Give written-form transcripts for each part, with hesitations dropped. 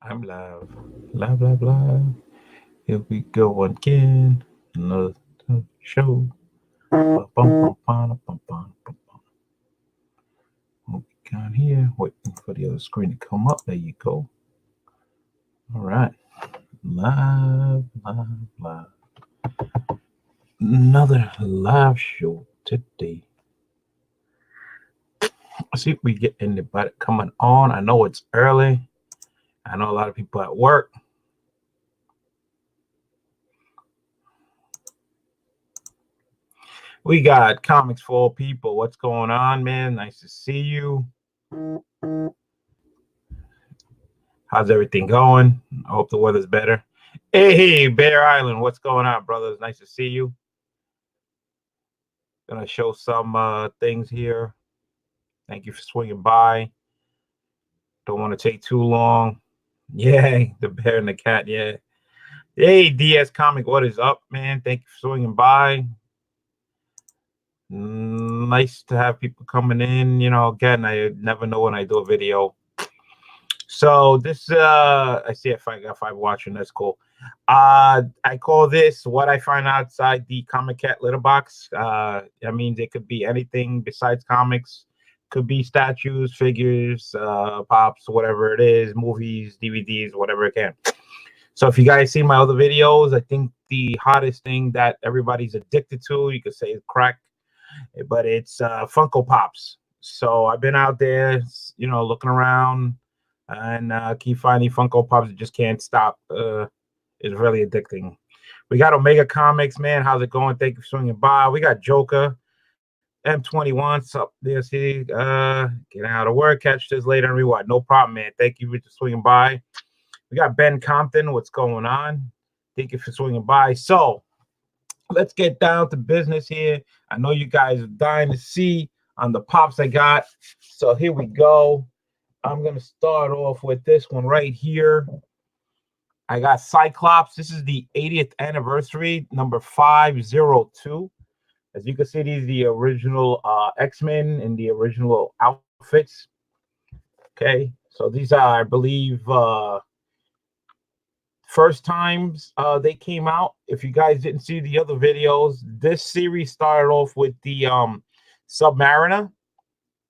I'm live. Live, live, live. Here we go again. Another show. Bum, bum, bum, bum, bum, bum, bum. What we got here? Waiting for the other screen to come up. There you go. All right. Live, live, live. Another live show today. Let's see if we get anybody coming on. I know it's early. I know a lot of people at work. We got Comics for People. What's going on, man? Nice to see you. How's everything going? I hope the weather's better. Hey, Bear Island, what's going on, brothers? Nice to see you. Gonna show some things here. Thank you for swinging by. Don't want to take too long. Yay, the bear and the cat. Yeah. Hey, DS Comic, what is up, man? Thank you for swinging by. Nice to have people coming in. You know, again, I never know when I do a video. So this, I see if I got 5 watching. That's cool. I call this what I find outside the Comic Cat litter box. That means it could be anything besides comics. Could be statues, figures, pops, whatever it is, movies, DVDs, whatever it can. So if you guys see my other videos, I think the hottest thing that everybody's addicted to, you could say, is crack, but it's Funko Pops. So I've been out there, you know, looking around and keep finding Funko Pops. Just can't stop. It's really addicting. We got Omega Comics, man. How's it going? Thank you for swinging by. We got Joker, M21. So there, see, get out of work. Catch this later and rewatch. No problem, man. Thank you for swinging by. We got Ben Compton. What's going on? Thank you for swinging by. So let's get down to business here. I know you guys are dying to see on the pops I got. So here we go. I'm going to start off with this one right here. I got Cyclops. This is the 80th anniversary, number 502. As you can see, these are the original X-Men in the original outfits. Okay, so these are, I believe, first times they came out. If you guys didn't see the other videos, this series started off with the Submariner.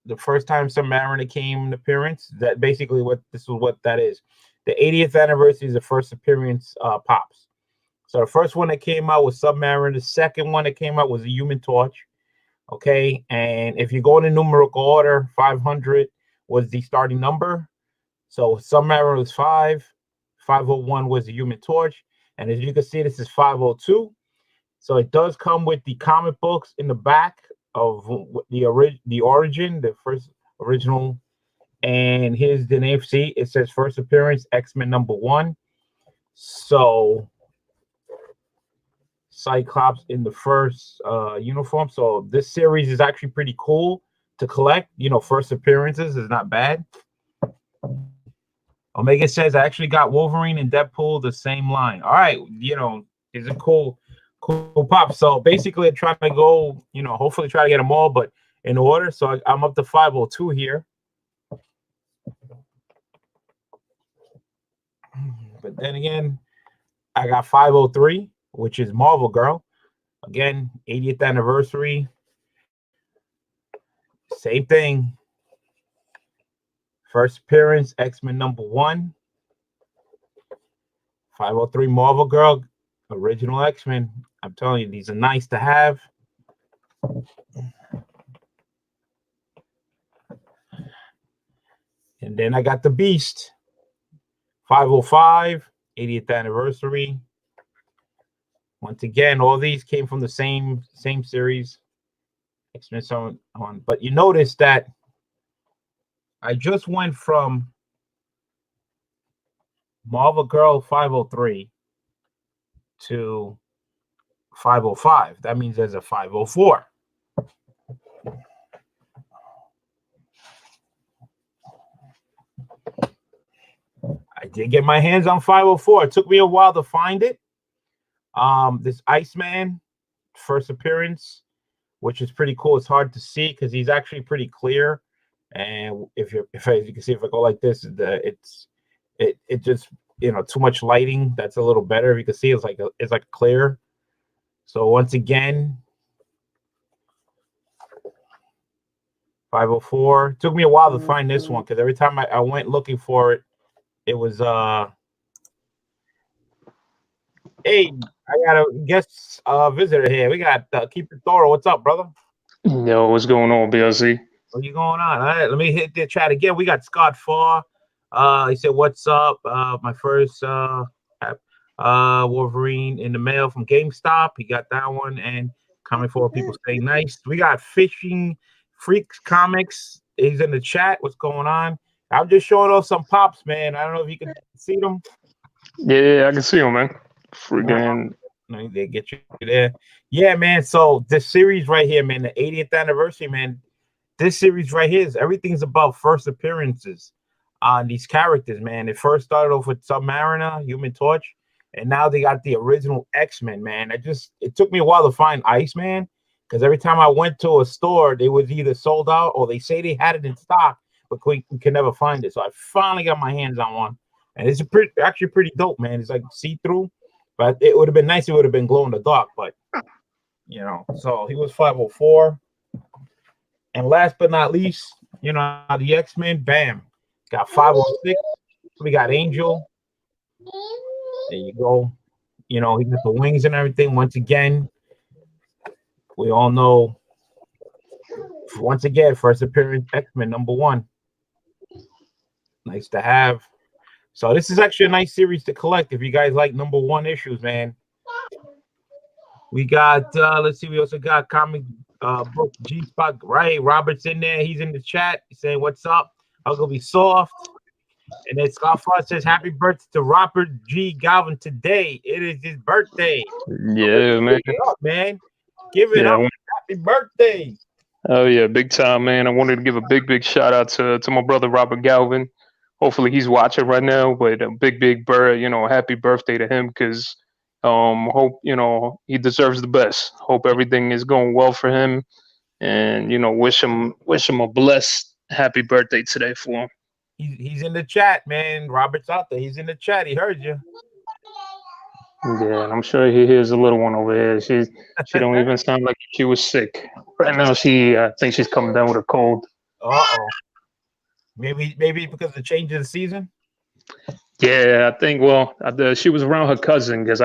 The first time Submariner came in appearance. That basically what this was, what that is. The 80th anniversary is the first appearance pops. So the first one that came out was Submariner. The second one that came out was the Human Torch. Okay, and if you go in a numerical order, 500 was the starting number. So Submariner was 5. 501 was the Human Torch, and as you can see, this is 502. So it does come with the comic books in the back of the origin, the first original. And here's the name. See, it says first appearance X-Men #1. So Cyclops in the first uniform. So this series is actually pretty cool to collect. You know, first appearances is not bad. Omega says I actually got Wolverine and Deadpool the same line. All right, you know, it's a cool pop. So basically, I'm trying to go, you know, hopefully try to get them all, but in order. So I'm up to 502 here. But then again, I got 503, which is Marvel Girl. Again, 80th anniversary. Same thing. First appearance, X-Men #1. 503 Marvel Girl, original X-Men. I'm telling you, these are nice to have. And then I got the Beast. 505, 80th anniversary. Once again, all these came from the same series. X-Men so on. But you notice that I just went from Marvel Girl 503 to 505. That means there's a 504. I did get my hands on 504. It took me a while to find it. This Iceman first appearance, which is pretty cool. It's hard to see because he's actually pretty clear. And if you can see, if I go like this, It just, too much lighting. That's a little better. You can see it's like clear. So once again, 504. Took me a while to find this one because every time I went looking for it, it was hey, I got a guest visitor here. We got Keep It Thorough. What's up, brother? Yo, what's going on, BLC? What you going on? All right, let me hit the chat again. We got Scott Farr. He said, "What's up? My first Wolverine in the mail from GameStop. He got that one, and coming for people saying nice. We got Fishing Freaks Comics. He's in the chat. What's going on? I'm just showing off some pops, man. I don't know if you can see them. Yeah, I can see him, man. Freaking. No, they get you there. Yeah, man. So this series right here, man, the 80th anniversary, man. This series right here is everything's about first appearances on these characters, man. It first started off with Submariner, Human Torch, and now they got the original X-Men, man. It took me a while to find Iceman because every time I went to a store, they was either sold out or they say they had it in stock, but we can never find it. So I finally got my hands on one, and it's actually pretty dope, man. It's like see-through, but it would have been nice. It would have been glow in the dark, but So he was 504. And last but not least, the X-Men, bam, got 506. We got Angel. There you go. He got the wings and everything. Once again, we all know, once again, first appearance, X-Men #1. Nice to have. So this is actually a nice series to collect if you guys like #1 issues, man. We got, let's see, we also got comic book G-Spot. Right, Robert's in there. He's in the chat. He's saying, what's up? I'm going to be soft. And then Scott Frost says, happy birthday to Robert G. Galvin today. It is his birthday. Yeah, man. Give it up, man. Give it up. Happy birthday. Oh, yeah, big time, man. I wanted to give a big shout out to my brother, Robert Galvin. Hopefully he's watching right now, but a big bird, happy birthday to him because hope, he deserves the best. Hope everything is going well for him and, wish him a blessed happy birthday today for him. He's in the chat, man. Robert's out there. He's in the chat. He heard you. Yeah, I'm sure he hears a little one over here. She don't even sound like she was sick. Right now, I think she's coming down with a cold. Uh-oh. Maybe because of the change of the season? Yeah, I think, she was around her cousin because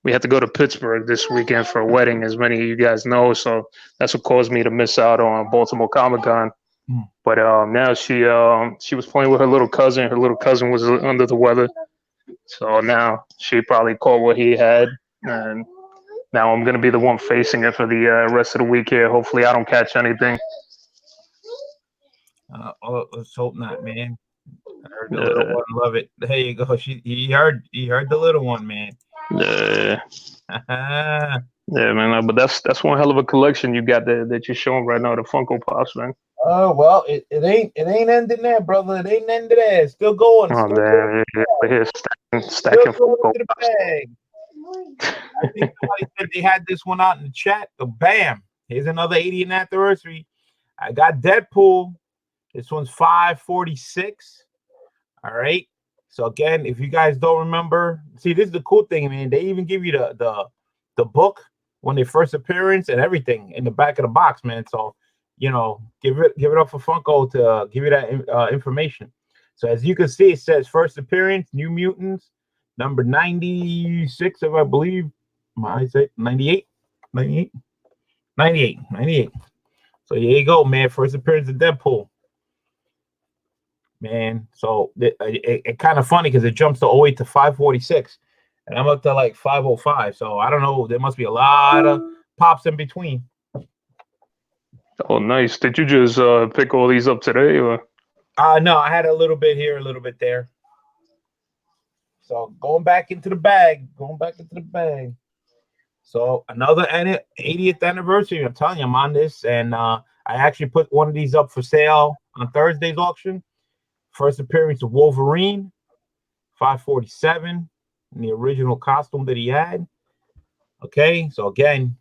we had to go to Pittsburgh this weekend for a wedding, as many of you guys know. So that's what caused me to miss out on Baltimore Comic-Con. But now she was playing with her little cousin. Her little cousin was under the weather. So now she probably caught what he had. And now I'm going to be the one facing it for the rest of the week here. Hopefully I don't catch anything. Let's hope not, man. I heard the little one. Love it. There you go. He heard the little one, man. Yeah. Yeah, man. But that's one hell of a collection you got that you're showing right now, the Funko Pops, man. Oh well, it ain't ending there, brother. It ain't ending there. It's still going. Oh damn! Yeah, here stacking Funko to the bag. I think somebody said they had this one out in the chat. So bam! Here's another 80th anniversary. I got Deadpool. This one's 546. All right. So again, if you guys don't remember, see, this is the cool thing, man. They even give you the book when they first appearance and everything in the back of the box, man. So give it up for Funko to give you that information. So as you can see, it says first appearance, New Mutants, number 96, if I believe. I say 98. So here you go, man. First appearance of Deadpool. Man, so it kind of funny because it jumps to 08 to 546, and I'm up to like 505. So I don't know. There must be a lot of pops in between. Oh, nice. Did you just pick all these up today, or? No, I had a little bit here, a little bit there. So going back into the bag. So another 80th anniversary. I'm telling you, I'm on this, and I actually put one of these up for sale on Thursday's auction. First appearance of Wolverine, 547, in the original costume that he had. Okay, so again,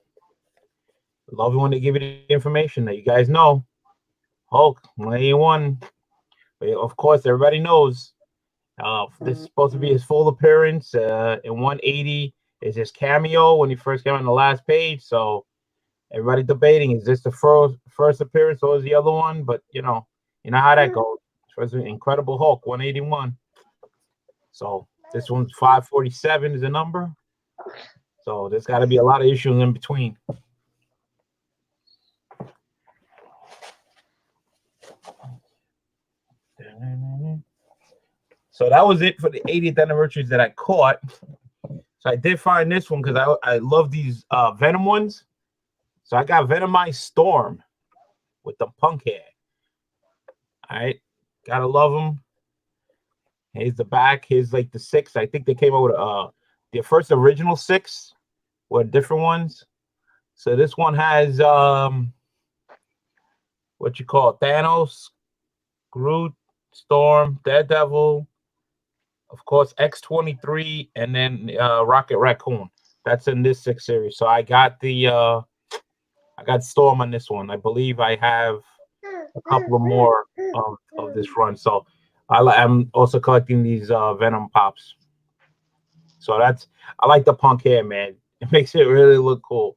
love it when they give you the information that you guys know. Hulk, 181. Of course, everybody knows This is supposed to be his full appearance. In 180 is his cameo when he first came on the last page. So everybody debating, is this the first appearance or is the other one? But you know how that goes. First Incredible Hulk 181. So this one's 547 is the number. So there's got to be a lot of issues in between. So that was it for the 80th anniversaries that I caught. So I did find this one because I love these Venom ones. So I got Venomized Storm with the punk hair. All right, gotta love them. Here's the back. Here's like the 6. I think they came out with the first original 6 were different ones. So this one has what you call it? Thanos, Groot, Storm, Daredevil, of course X-23, and then Rocket Raccoon. That's in this 6 series. So I got the I got Storm on this one. I believe I have a couple of more of this run. So I'm also collecting these Venom pops. So I like the punk hair, man. It makes it really look cool.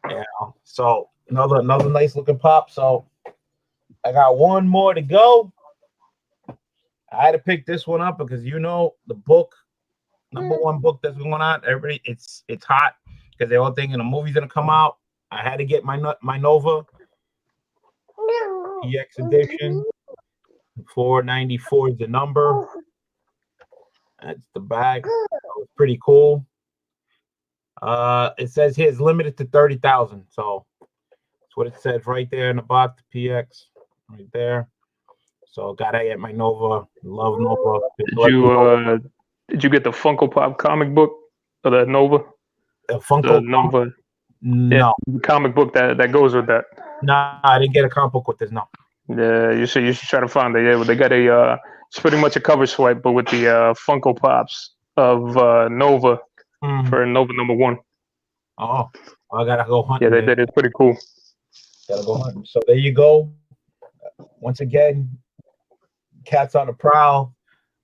Yeah. So another nice looking pop. So I got one more to go. I had to pick this one up because the book, number one book that's going on. Everybody, it's hot because they're all thinking the movie's gonna come out. I had to get my Nova EX edition. 494 is the number. That's the bag. Pretty cool. It says here it's limited to 30,000. So that's what it says right there in the box. The PX right there. So gotta get my Nova. Love Nova. Did you get the Funko Pop comic book or the Nova? The Funko Nova. No. Yeah, the comic book that goes with that. No, I didn't get a comic book with this. No. Yeah, you should try to find it. Yeah, they got it's pretty much a cover swipe, but with the Funko Pops of Nova for Nova #1. Oh, I gotta go hunt. Yeah, they did. It's pretty cool. Gotta go hunt. So there you go. Once again, cats on the prowl.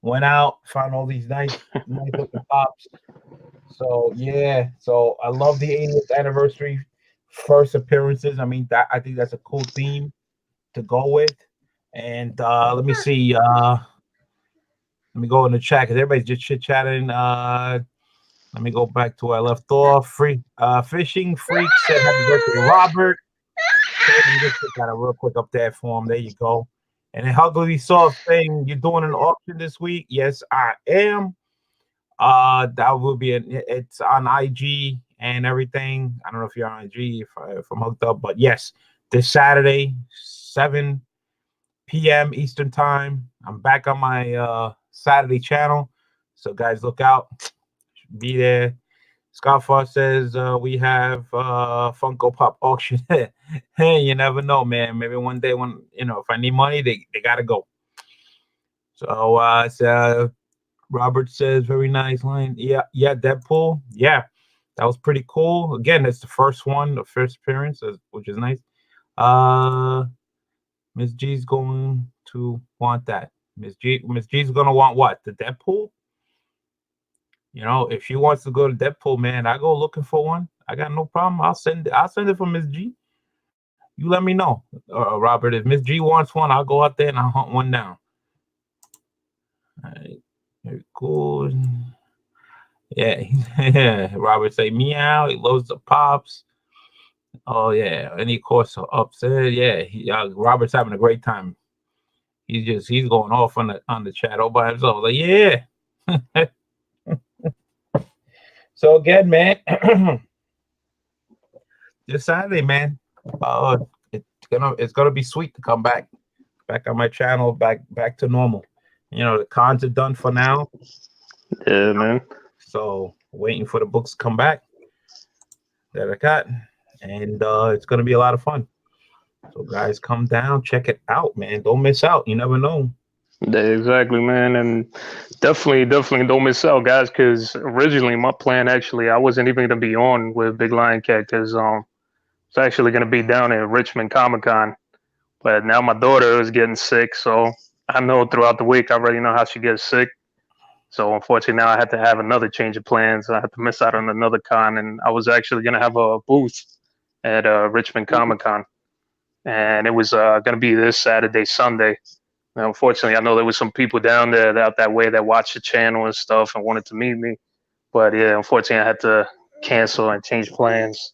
Went out, found all these nice looking pops. So yeah, so I love the 80th anniversary first appearances. I mean, I think that's a cool theme to go with. And let me see. Let me go in the chat because everybody's just chit chatting. Let me go back to where I left off. Fishing Freak said happy birthday to Robert. Let me just put that real quick up there for him. There you go. And then Huggly Soft saying you're doing an auction this week. Yes, I am. That will be it's on IG and everything. I don't know if you're on IG if I'm hooked up, but yes, this Saturday, 7 p.m. Eastern time. I'm back on my Saturday channel. So guys, look out. Should be there. Scott Foss says we have Funko Pop auction. Hey, you never know, man. Maybe one day when if I need money, they gotta go. So Robert says very nice line. Yeah, Deadpool. Yeah, that was pretty cool. Again, it's the first one, the first appearance, which is nice. Miss G's going to want that. Miss G's gonna want what? The Deadpool? If she wants to go to Deadpool, man, I go looking for one. I got no problem. I'll send it for Miss G. You let me know, Robert. If Miss G wants one, I'll go out there and I'll hunt one down. All right, very cool. Yeah, Robert say meow. He loves the pops. Oh yeah, any course upset. Yeah, Robert's having a great time. He's going off on the chat all by himself. Like yeah. So again, man, this Saturday, man, it's gonna be sweet to come back on my channel, back to normal. The cons are done for now. Yeah, man. So waiting for the books to come back that I got, and it's gonna be a lot of fun. So guys, come down, check it out, man. Don't miss out. You never know. Yeah, exactly, man, and definitely don't miss out, guys. Because originally my plan, actually, I wasn't even gonna be on with Big Lion Cat because it's actually gonna be down at Richmond Comic Con, but now my daughter is getting sick, so I know throughout the week I already know how she gets sick. So unfortunately now I had to have another change of plans. I had to miss out on another con, and I was actually gonna have a booth at Richmond Comic Con, and it was gonna be this Saturday, Sunday. Now, unfortunately, I know there was some people down there out that way that watched the channel and stuff and wanted to meet me, but yeah, unfortunately, I had to cancel and change plans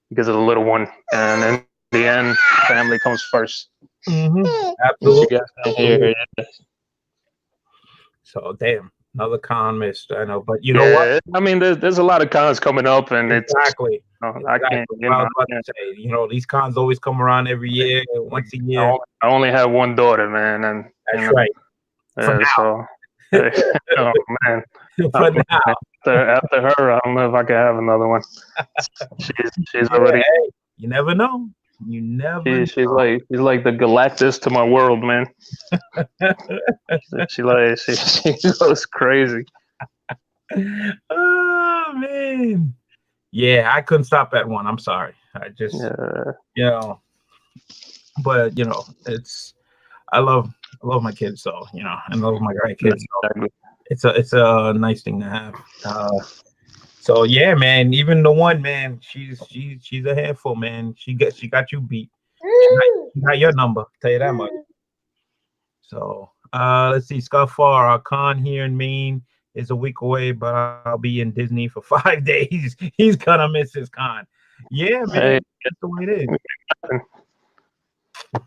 because of the little one. And in the end, family comes first. Absolutely. You guys can hear it. So damn, another con missed. I know, but you know what? I mean, there's a lot of cons coming up, and Exactly. I can't. What I was about to say, these cons always come around every year, once a year. I only have one daughter, man, and that's right. For now. So, oh man. For now. After her, I don't know if I can have another one. She's already. Hey, you never know. You never. She's like the Galactus to my world, man. she goes crazy. Oh man. Yeah, I couldn't stop at one. I'm sorry. I just but it's I love my kids, so I love my grandkids. So it's a nice thing to have. So yeah, man. Even the one, man, she's a handful, man. She got you beat. She got your number. Tell you that much. So let's see. Scott Farr, our con here in Maine is a week away, but I'll be in Disney for 5 days. He's gonna miss his con. Yeah, man. Hey, that's the way it is.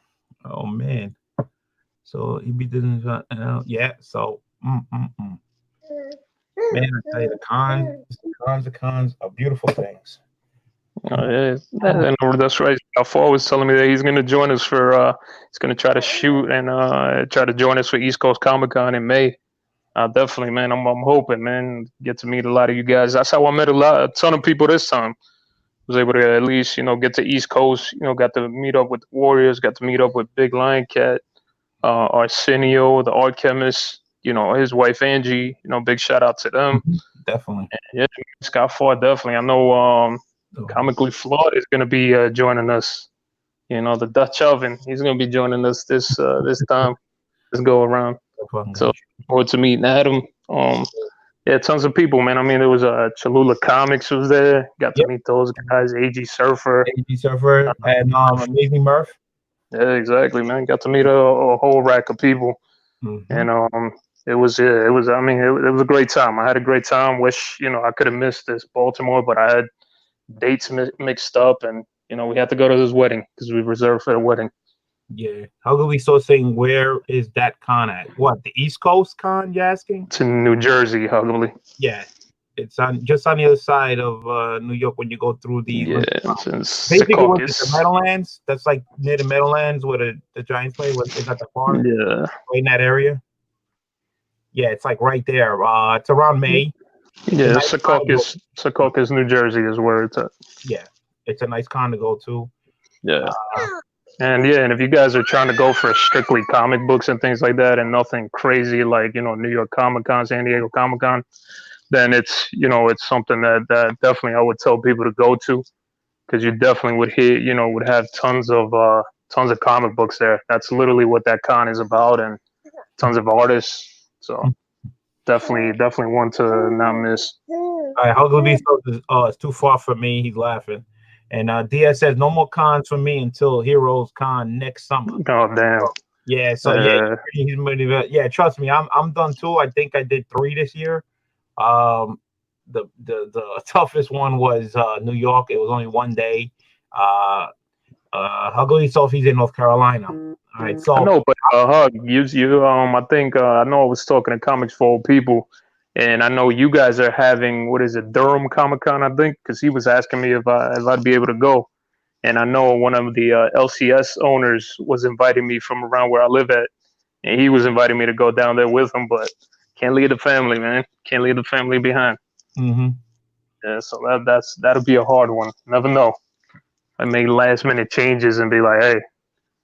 Oh man. So he be Disney. Yeah. So. Man, I tell you, the cons are beautiful things. Yeah, that's right. Alfar was telling me that he's going to join us for. He's going to try to shoot and try to join us for East Coast Comic Con in May. Definitely, man. I'm hoping, man, get to meet a lot of you guys. That's how I met a ton of people this time. Was able to at least get to East Coast. Got to meet up with the Warriors. Got to meet up with Big Lion Cat, Arsenio, the art chemist. His wife Angie. Big shout out to them. Definitely. And, yeah, Scott Ford. Definitely. I know. Comically Flawed is going to be joining us. The Dutch Oven. He's going to be joining us this time. This go around. So forward to meeting Adam. Yeah, tons of people, man. I mean, there was Cholula Comics was there. Got to meet those guys. AG Surfer. And Amazing Murph. Yeah, exactly, man. Got to meet a whole rack of people. And it was. I mean, it was a great time. I had a great time. Wish I could have missed this Baltimore, but I had dates mixed up, and we had to go to this wedding because we reserved for the wedding. Yeah. How could we start saying where is that con at? What, the East Coast con? You asking? It's in New Jersey, Huggably. Yeah. It's just on the other side of New York when you go through the basically the Meadowlands. That's like near the Meadowlands where the Giants play. Is that the farm? Yeah. Right in that area. Yeah, it's like right there. It's around May. Yeah, Secaucus, New Jersey is where it's at. Yeah, it's a nice con to go to. Yeah. And if you guys are trying to go for strictly comic books and things like that and nothing crazy like, New York Comic Con, San Diego Comic Con, then it's something that definitely I would tell people to go to because you definitely would have tons of comic books there. That's literally what that con is about, and tons of artists. So definitely one to not miss. All right, how good it's too far for me. He's laughing. And Diaz says no more cons for me until Heroes Con next summer. Oh damn. Yeah, so he's motivated. Yeah, trust me, I'm done too. I think I did 3 this year. The toughest one was New York. It was only 1 day. How good yourself? He's in North Carolina. All right, so I know, but Hug, you I think I know I was talking to Comics for Old People. And I know you guys are having, what is it, Durham Comic Con, I think, because he was asking me if I'd be able to go. And I know one of the LCS owners was inviting me from around where I live at, and he was inviting me to go down there with him. But can't leave the family, man. Can't leave the family behind. Yeah, so that'll be a hard one. Never know. I make last minute changes and be like, hey,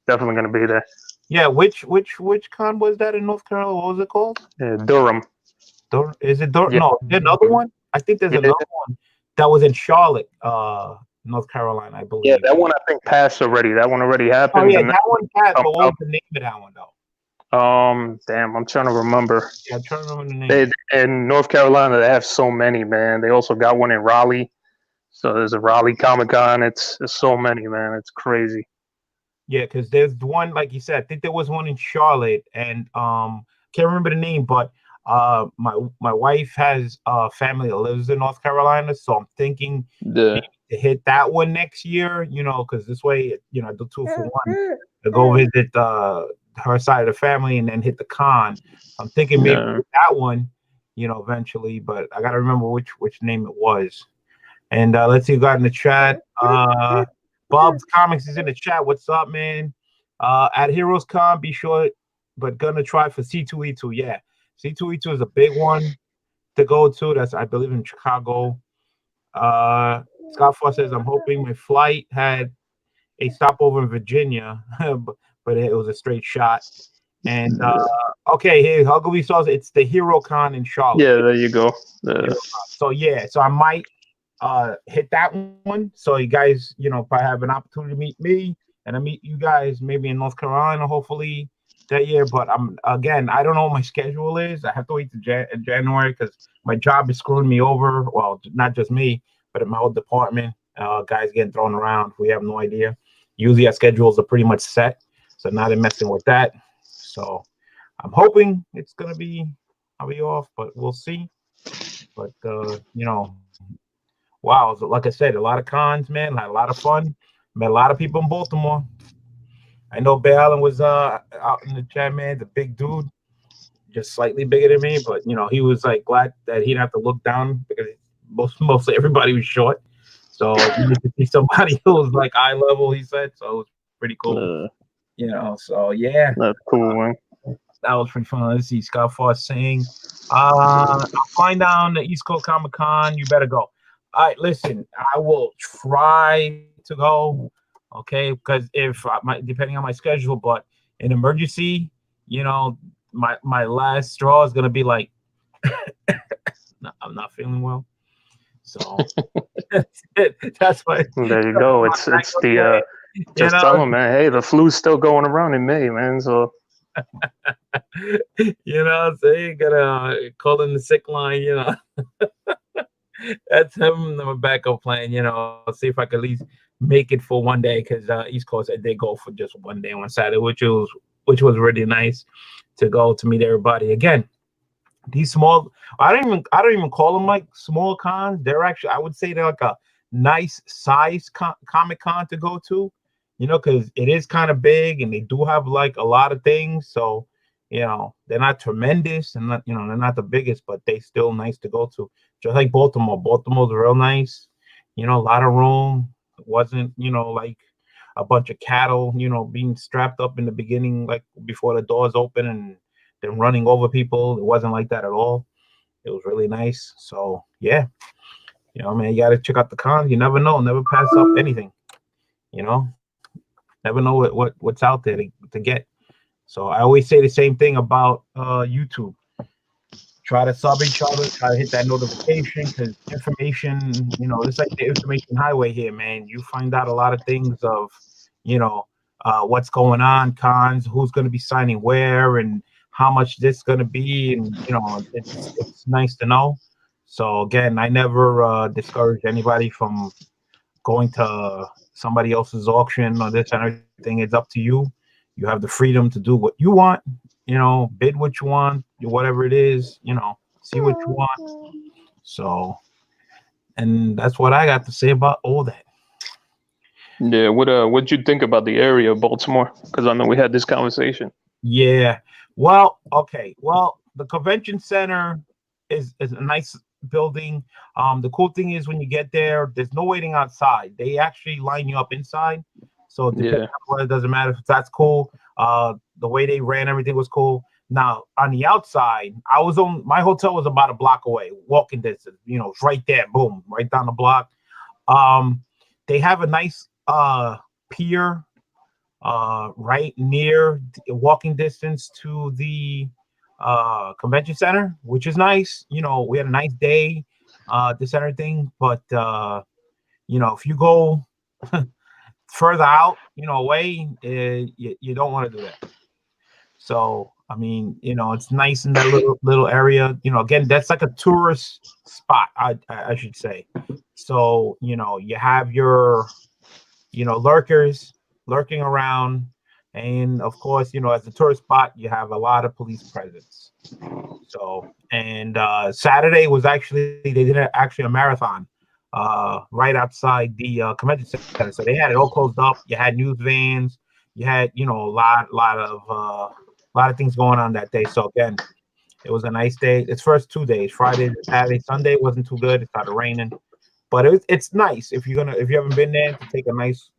definitely gonna be there. Yeah, which con was that in North Carolina? What was it called? Yeah, Durham. Is it Durham? Yeah. No, there's another one. I think there's another one that was in Charlotte, North Carolina, I believe. Yeah, that one I think passed already. That one already happened. Oh yeah, that one passed. But what was the name of that one though? Damn, I'm trying to remember. Yeah, I'm trying to remember the name. In North Carolina, they have so many, man. They also got one in Raleigh. So there's a Raleigh Comic Con. It's so many, man. It's crazy. Yeah, because there's one, like you said, I think there was one in Charlotte, and can't remember the name, but my wife has family that lives in North Carolina, so I'm thinking Yeah. to hit that one next year, because this way, I do 2 for 1 to go visit her side of the family and then hit the con. I'm thinking maybe that one, eventually, but I gotta remember which name it was. And let's see who got in the chat. Bob's Comics is in the chat. What's up, man? At Heroes Con, be sure, but gonna try for C2E2. Yeah, C2E2 is a big one to go to. That's, I believe, in Chicago. Scott Foss says, I'm hoping my flight had a stopover in Virginia, but it was a straight shot. And okay, here, Huggly Sauce, it's the Hero Con in Charlotte. Yeah, there you go. So yeah, so I might hit that one, so you guys probably have an opportunity to meet me, and I meet you guys maybe in North Carolina hopefully that year. But I don't know what my schedule is. I have to wait to January because my job is screwing me over. Well, not just me, but in my whole department, guys getting thrown around. We have no idea. Usually our schedules are pretty much set, so now they're messing with that. So I'm hoping it's gonna be I'll be off, but we'll see. But wow, like I said, a lot of cons, man. Had a lot of fun. Met a lot of people in Baltimore. I know Bear Allen was out in the chat, man. The big dude, just slightly bigger than me, but he was like glad that he didn't have to look down because mostly everybody was short. So you need to see somebody who was like eye level, he said. So it was pretty cool. So yeah. That's cool, man. That was pretty fun. Let's see, Scott Foss saying, I'll find down the East Coast Comic Con. You better go. All right, listen, I will try to go, okay, because depending on my schedule, but in emergency, my last straw is gonna be like, no, I'm not feeling well, so that's why. There you go. It's the just tell them, man. Hey, the flu's still going around in May, man. So. So you gotta call in the sick line, That's him, my backup plan, see if I can at least make it for one day, because East Coast, I did go for just one day on Saturday, which was really nice to go to meet everybody. Again, these small, I don't even call them like small cons. They're actually, I would say they're like a nice size Comic Con to go to, because it is kind of big and they do have like a lot of things. So, they're not tremendous and not, they're not the biggest, but they still nice to go to. Just like Baltimore. Baltimore's real nice, a lot of room. It wasn't, like a bunch of cattle, being strapped up in the beginning, like before the doors open and then running over people. It wasn't like that at all. It was really nice. So yeah, man, you got to check out the cons. You never know. Never pass up anything, never know what's out there to get. So I always say the same thing about YouTube. Try to sub each other, try to hit that notification, because information, it's like the information highway here, man. You find out a lot of things of, what's going on, cons, who's going to be signing where, and how much this is going to be, and it's nice to know. So again, I never discourage anybody from going to somebody else's auction or this and everything. It's up to you. You have the freedom to do what you want. Bid what you want, whatever it is, see what you want. So, and that's what I got to say about all that. Yeah, what'd you think about the area of Baltimore? Because I know we had this conversation. Yeah, well, okay, well, the convention center is a nice building. The cool thing is when you get there, there's no waiting outside. They actually line you up inside. So depending on what, it doesn't matter if that's cool. The way they ran everything was cool. Now on the outside, my hotel was about a block away, walking distance. It's right there, boom, right down the block. They have a nice pier right near walking distance to the convention center, which is nice. We had a nice day, this and everything, but if you go further out, away, you don't want to do that. So I mean, it's nice in that little area. Again, that's like a tourist spot, I should say. So, you have your, lurkers lurking around, and of course, as a tourist spot, you have a lot of police presence. So, and Saturday was actually, they did actually a marathon right outside the convention center. So they had it all closed up. You had news vans. You had, a lot of things going on that day. So again, it was a nice day. Its first 2 days, Friday, Saturday, Sunday wasn't too good. It started raining, but it's nice if you haven't been there, to take a nice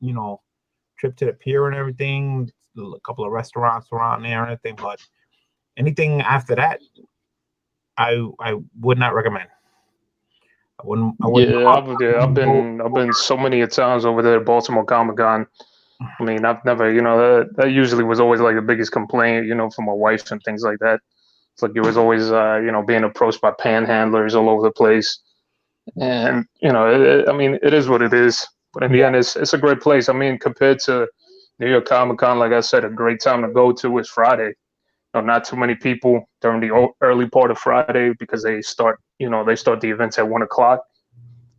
trip to the pier and everything. A couple of restaurants around there and everything, but anything after that, I would not recommend. I wouldn't. I've been so many times over there at Baltimore Comic Con. I mean, I've never, that usually was always like the biggest complaint, from my wife and things like that. It's like it was always, being approached by panhandlers all over the place. And, I mean, it is what it is. But in the end, it's a great place. I mean, compared to New York Comic Con, like I said, a great time to go to is Friday. Not too many people during the early part of Friday because they start the events at 1 o'clock.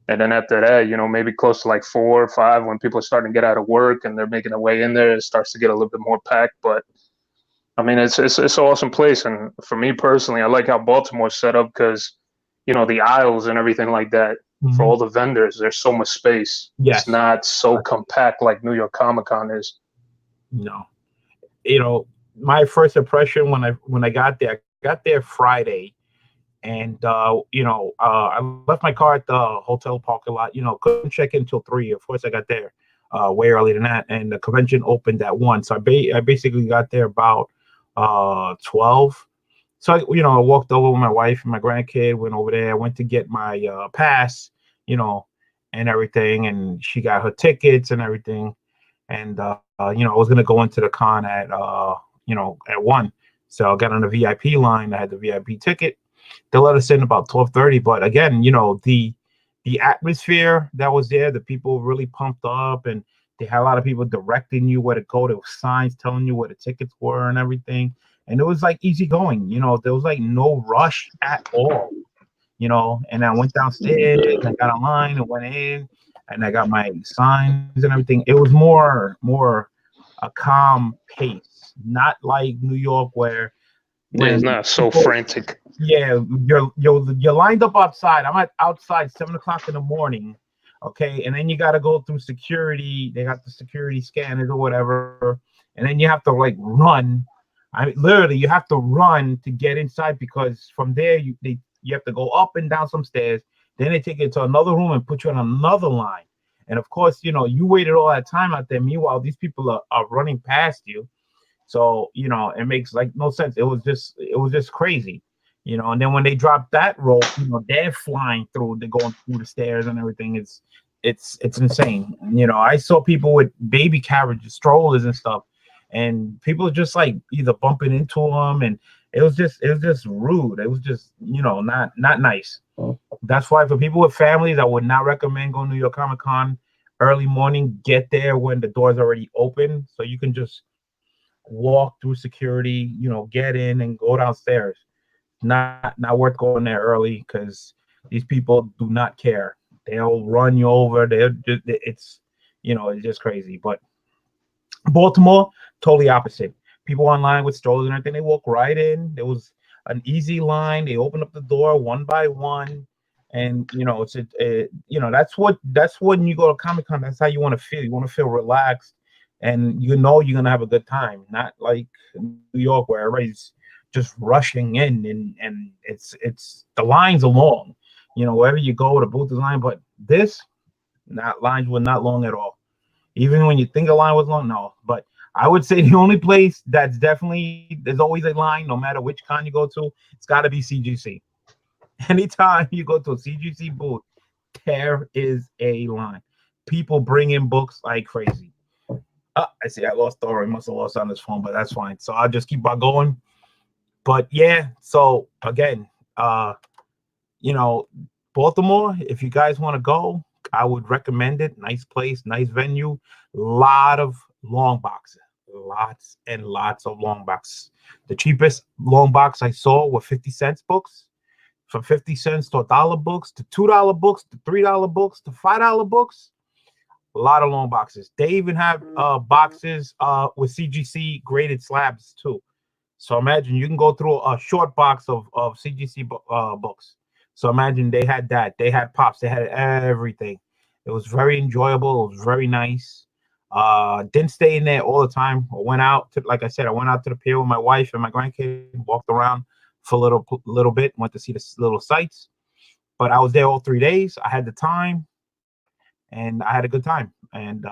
And then after that, maybe close to like 4 or 5, when people are starting to get out of work and they're making their way in there, it starts to get a little bit more packed. But I mean, it's an awesome place. And for me personally, I like how Baltimore's set up because, the aisles and everything like that, for all the vendors, there's so much space. Yes. It's not so compact like New York Comic Con is. No. My first impression when I got there Friday, and I left my car at the hotel parking lot. Couldn't check in until 3. Of course, I got there way earlier than that, and the convention opened at 1. So I basically got there about 12. So I walked over with my wife and my grandkid. Went over there. I went to get my pass, and everything, and she got her tickets and everything. And I was gonna go into the con at 1. So I got on the VIP line. I had the VIP ticket. They let us in about 12:30. But again, the atmosphere that was there, the people really pumped up, and they had a lot of people directing you where to go. There were signs telling you where the tickets were and everything. And it was like easy going. There was like no rush at all. And I went downstairs, I got online and went in, and I got my signs and everything. It was more a calm pace, not like New York where it's not so frantic. Yeah, you're lined up outside. I'm outside 7 o'clock in the morning. Okay, and then you got to go through security. They got the security scanners or whatever, and then you have to like run. I mean, literally, you have to run to get inside, because from there you have to go up and down some stairs. Then they take you to another room and put you on another line. And of course, you waited all that time out there. Meanwhile, these people are running past you. So, it makes like no sense. It was just crazy, and then when they drop that rope, they're flying through, they're going through the stairs and everything. It's insane. I saw people with baby carriages, strollers and stuff, and people just like either bumping into them, and it was just rude. It was just, not nice. That's why for people with families, I would not recommend going to New York Comic Con early morning. Get there when the doors already open, so you can just walk through security, get in and go downstairs. Not worth going there early, because these people do not care. They'll run you over. It's just crazy. But Baltimore, totally opposite. People online with strollers and everything, they walk right in. There was an easy line. They open up the door one by one, and that's when you go to Comic-Con. That's how you want to feel. You want to feel relaxed, and you're gonna have a good time. Not like New York where everybody's just rushing in, and it's the lines are long. Wherever you go, the booth is line, but lines were not long at all. Even when you think a line was long, no. But I would say the only place that's definitely, there's always a line, no matter which con you go to, it's got to be CGC. Anytime you go to a CGC booth, there is a line. People bring in books like crazy. I see I lost Thor. He must have lost on his phone, but that's fine. So I'll just keep on going. But yeah, so again, Baltimore, if you guys want to go, I would recommend it. Nice place, nice venue, lot of long boxes, lots and lots of long box. The cheapest long box I saw were 50-cent books, from 50 cents to $1 books to $2 books to $3 books to $5 books. A lot of long boxes. They even have boxes with CGC graded slabs too. So imagine you can go through a short box of CGC books. So imagine they had that. They had pops. They had everything. It was very enjoyable. It was very nice. Didn't stay in there all the time. I went out to, like I said, I went out to the pier with my wife and my grandkid, walked around for a little bit, went to see the little sights. But I was there all 3 days. I had the time, and I had a good time. And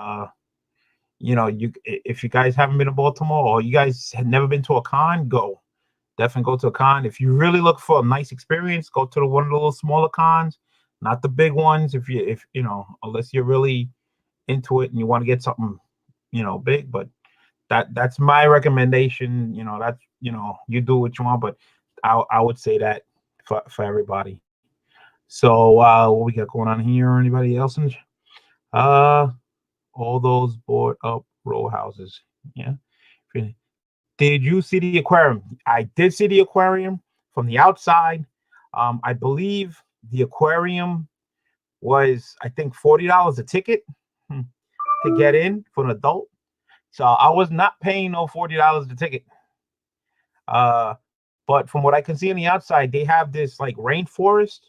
you know, if you guys haven't been to Baltimore, or you guys had never been to a con, go. Definitely go to a con. If you really look for a nice experience, go to one of the little smaller cons, not the big ones. If you know, unless you're really into it and you want to get something, you know, big. But that's my recommendation. You know, that's, you know, you do what you want, but I would say that for everybody. So what we got going on here? Anybody else? All those board up row houses. Yeah. Did you see the aquarium? I did see the aquarium from the outside. I believe the aquarium was, I think, $40 a ticket to get in for an adult. So I was not paying no $40 a ticket. But from what I can see on the outside, they have this like rainforest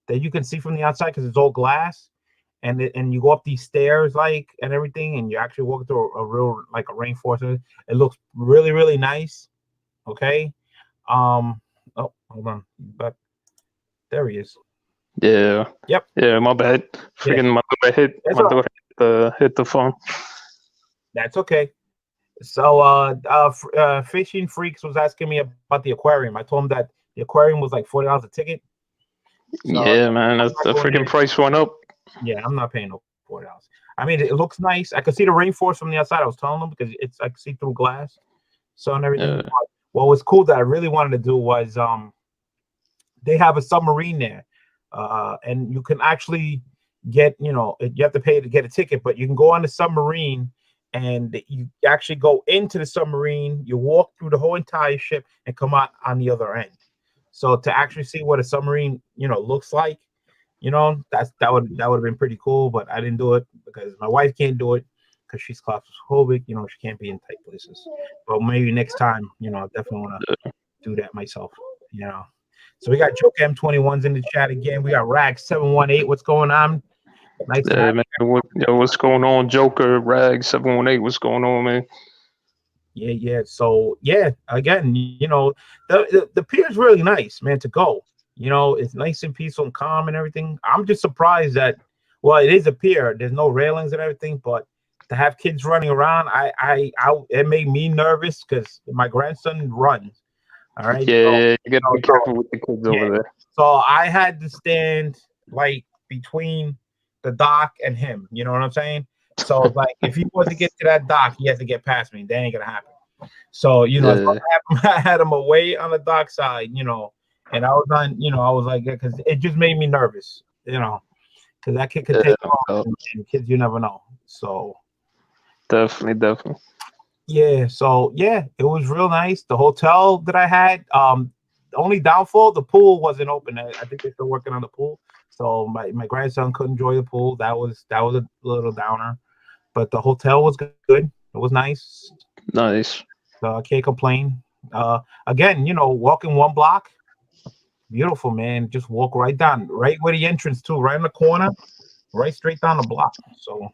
that you can see from the outside because it's all glass. And you go up these stairs like and everything, and you actually walk through a real like a rainforest. It looks really, really nice. Okay. Oh, hold on. But there he is. Yeah. Yep. Yeah, my bad. Freaking my door hit the phone. That's okay. So Fishing Freaks was asking me about the aquarium. I told him that the aquarium was like $40 a ticket. So, yeah, man, that's the freaking price went up. Yeah, I'm not paying no $40. I mean, it looks nice. I could see the rainforest from the outside. I was telling them because it's like see through glass, so and everything. Yeah. What was cool that I really wanted to do was they have a submarine there, and you can actually get, you know, you have to pay to get a ticket, but you can go on the submarine and you actually go into the submarine. You walk through the whole entire ship and come out on the other end. So to actually see what a submarine, you know, looks like. You know, that would have been pretty cool, but I didn't do it because my wife can't do it because she's claustrophobic. You know, she can't be in tight places. But maybe next time, you know, I definitely want to do that myself. You know, so we got Joke M21s in the chat again. We got Rag 718. What's going on? Nice. Man, what's going on, Joker? Rag 718. What's going on, man? Yeah. So yeah, again, you know, the pier is really nice, man, to go. You know, it's nice and peaceful and calm and everything. I'm just surprised that, well, it is a pier. There's no railings and everything, but to have kids running around, it made me nervous because my grandson runs. All right. Yeah, so, you gotta be careful with the kids over there. So I had to stand like between the dock and him. You know what I'm saying? So like, if he was to get to that dock, he has to get past me. That ain't gonna happen. So you know, I had him away on the dock side. You know. And I was on, you know, I was like, because it just made me nervous, you know, because that kid could take off, and kids, you never know. So definitely. Yeah. So yeah, it was real nice. The hotel that I had, the only downfall, the pool wasn't open. I think they're still working on the pool. So my grandson couldn't enjoy the pool. That was a little downer. But the hotel was good. It was nice. Nice. So I can't complain. Again, you know, walking one block. Beautiful, man. Just walk right down, right where the entrance to, right in the corner, right straight down the block. So,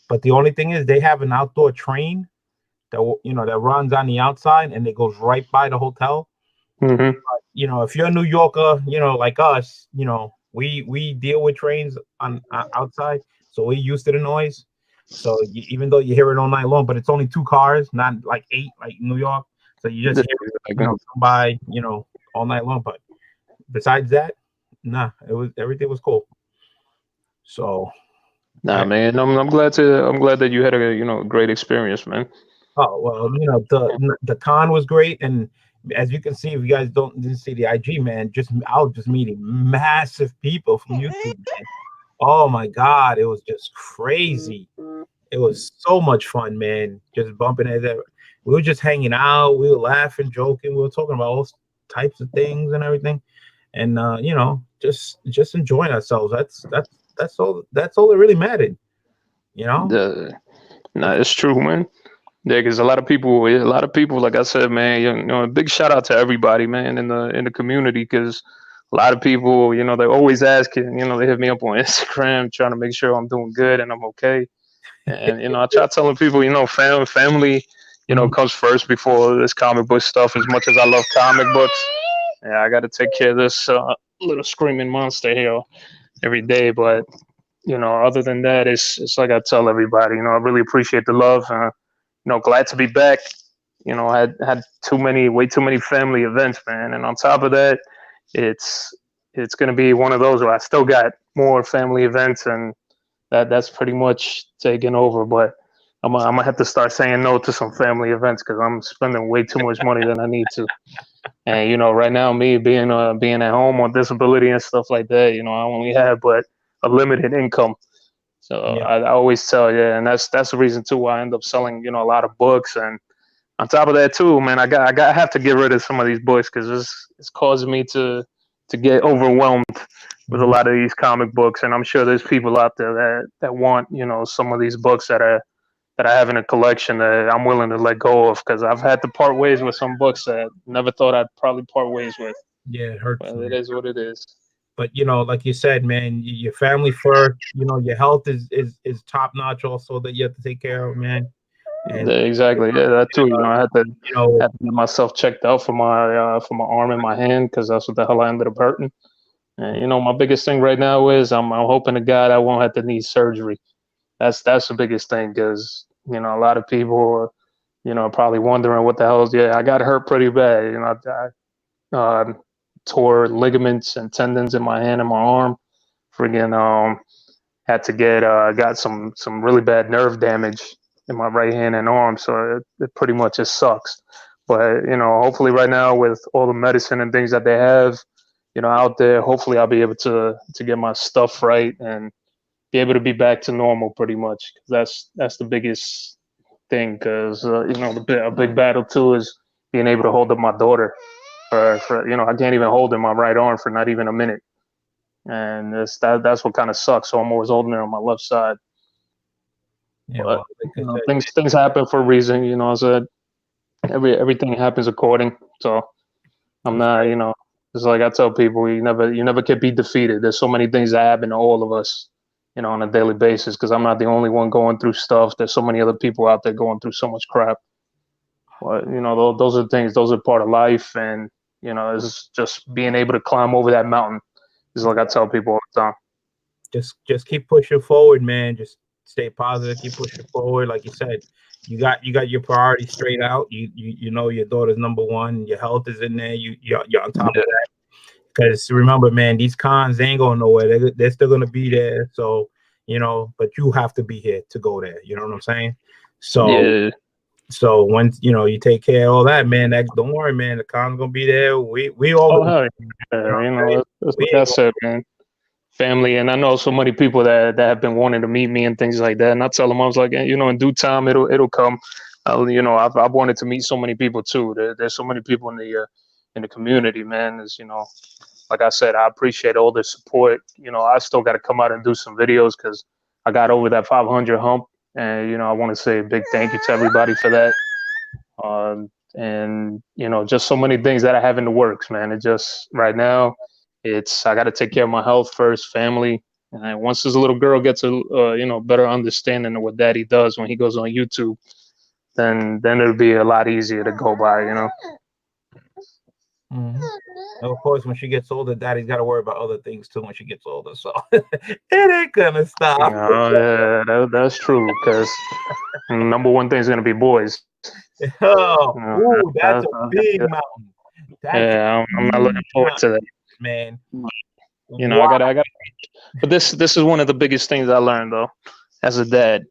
but the only thing is they have an outdoor train that, you know, that runs on the outside and it goes right by the hotel. Mm-hmm. You know, if you're a New Yorker, you know, like us, you know, we deal with trains on outside, so we're used to the noise. So even though you hear it all night long, but it's only 2 cars, not like 8 like New York. So you just hear it, you know, come by, you know, all night long. But besides that, nah, everything was cool. So, nah, man, I'm glad that you had a, you know, great experience, man. Oh well, you know, the con was great, and as you can see, if you guys didn't see the IG, man, I was just meeting massive people from YouTube, man. Oh my God, it was just crazy. It was so much fun, man. Just bumping it. We were just hanging out. We were laughing, joking. We were talking about all types of things and everything, and just enjoying ourselves. That's all that really mattered. You know. The No, it's true, man. Yeah, because a lot of people, like I said, man, a big shout out to everybody, man, in the community, because a lot of people, they always asking, they hit me up on Instagram trying to make sure I'm doing good and I'm okay. And I try telling people, family, Mhm. comes first before this comic book stuff. As much as I love comic books, yeah, I got to take care of this little screaming monster here every day. But other than that, it's like I tell everybody, I really appreciate the love. Glad to be back. Had way too many family events, man. And on top of that, it's it's gonna be one of those where I still got more family events, and that's pretty much taking over. But I'm gonna have to start saying no to some family events because I'm spending way too much money than I need to. And right now, me being at home on disability and stuff like that, I only have but a limited income. So Yeah. I always tell, yeah, and that's the reason too why I end up selling a lot of books. And on top of that too, man, I have to get rid of some of these books because it's causing me to get overwhelmed with a Mhm. lot of these comic books. And I'm sure there's people out there that want some of these books that I have in a collection that I'm willing to let go of because I've had to part ways with some books that never thought I'd probably part ways with. Yeah, it hurts, But it man. is what it is. But like you said, man, your family first. Your health is top notch. Also, that you have to take care of, man. And Yeah, exactly. Yeah, that too. uh, I had to you know, had to get myself checked out for my arm and my hand because that's what the hell I ended up hurting. And my biggest thing right now is I'm hoping to God I won't have to need surgery. That's the biggest thing because a lot of people are, probably wondering what the hell is. Yeah, I got hurt pretty bad. I tore ligaments and tendons in my hand and my arm. Friggin' had to get got some really bad nerve damage in my right hand and arm, so it pretty much just sucks. But hopefully right now with all the medicine and things that they have, out there, hopefully I'll be able to get my stuff right and be able to be back to normal pretty much. 'Cause that's the biggest thing. Because a big battle too is being able to hold up my daughter. For I can't even hold in my right arm for not even a minute, and that's what kind of sucks. So I'm always holding it on my left side. yeah. But Well, like I said, things happen for a reason. I said everything happens according. So I'm that's not. right. It's like I tell people, you never can be defeated. There's so many things that happen to all of us, on a daily basis. Because I'm not the only one going through stuff. There's so many other people out there going through so much crap. But those are things. Those are part of life, and it's just being able to climb over that mountain. Is like I tell people all the time. Just keep pushing forward, man. Just stay positive. Keep pushing forward. Like you said, you got your priorities straight out. You know your daughter's number one. Your health is in there. You're on top of that. Because remember, man, these cons they ain't going nowhere. They're still gonna be there. So but you have to be here to go there. You know what I'm saying? So Yeah. so once you take care of all that, man, that don't worry, man. The cons gonna be there. We all Oh gonna, hell you know yeah. what I'm saying? That's We like I ain't said, man. Family, and I know so many people that have been wanting to meet me and things like that. And I tell them I was like, in due time it'll come. I've wanted to meet so many people too. There's so many people in the community, man. Like I said, I appreciate all the support. I still got to come out and do some videos because I got over that 500 hump, and I want to say a big thank you to everybody for that. And just so many things that I have in the works, man. It just right now, I got to take care of my health first, family, and then once this little girl gets a better understanding of what Daddy does when he goes on YouTube, then it'll be a lot easier to go by. hmm Of course, when she gets older, daddy's got to worry about other things too when she gets older. So it ain't gonna stop. Yeah, that's true. Because number one thing is gonna be boys. Oh, ooh, that's That's, a big mountain. That's a yeah, I'm not looking huge forward to that. mountain, man. I Wow. got. But this is one of the biggest things I learned though, as a dad,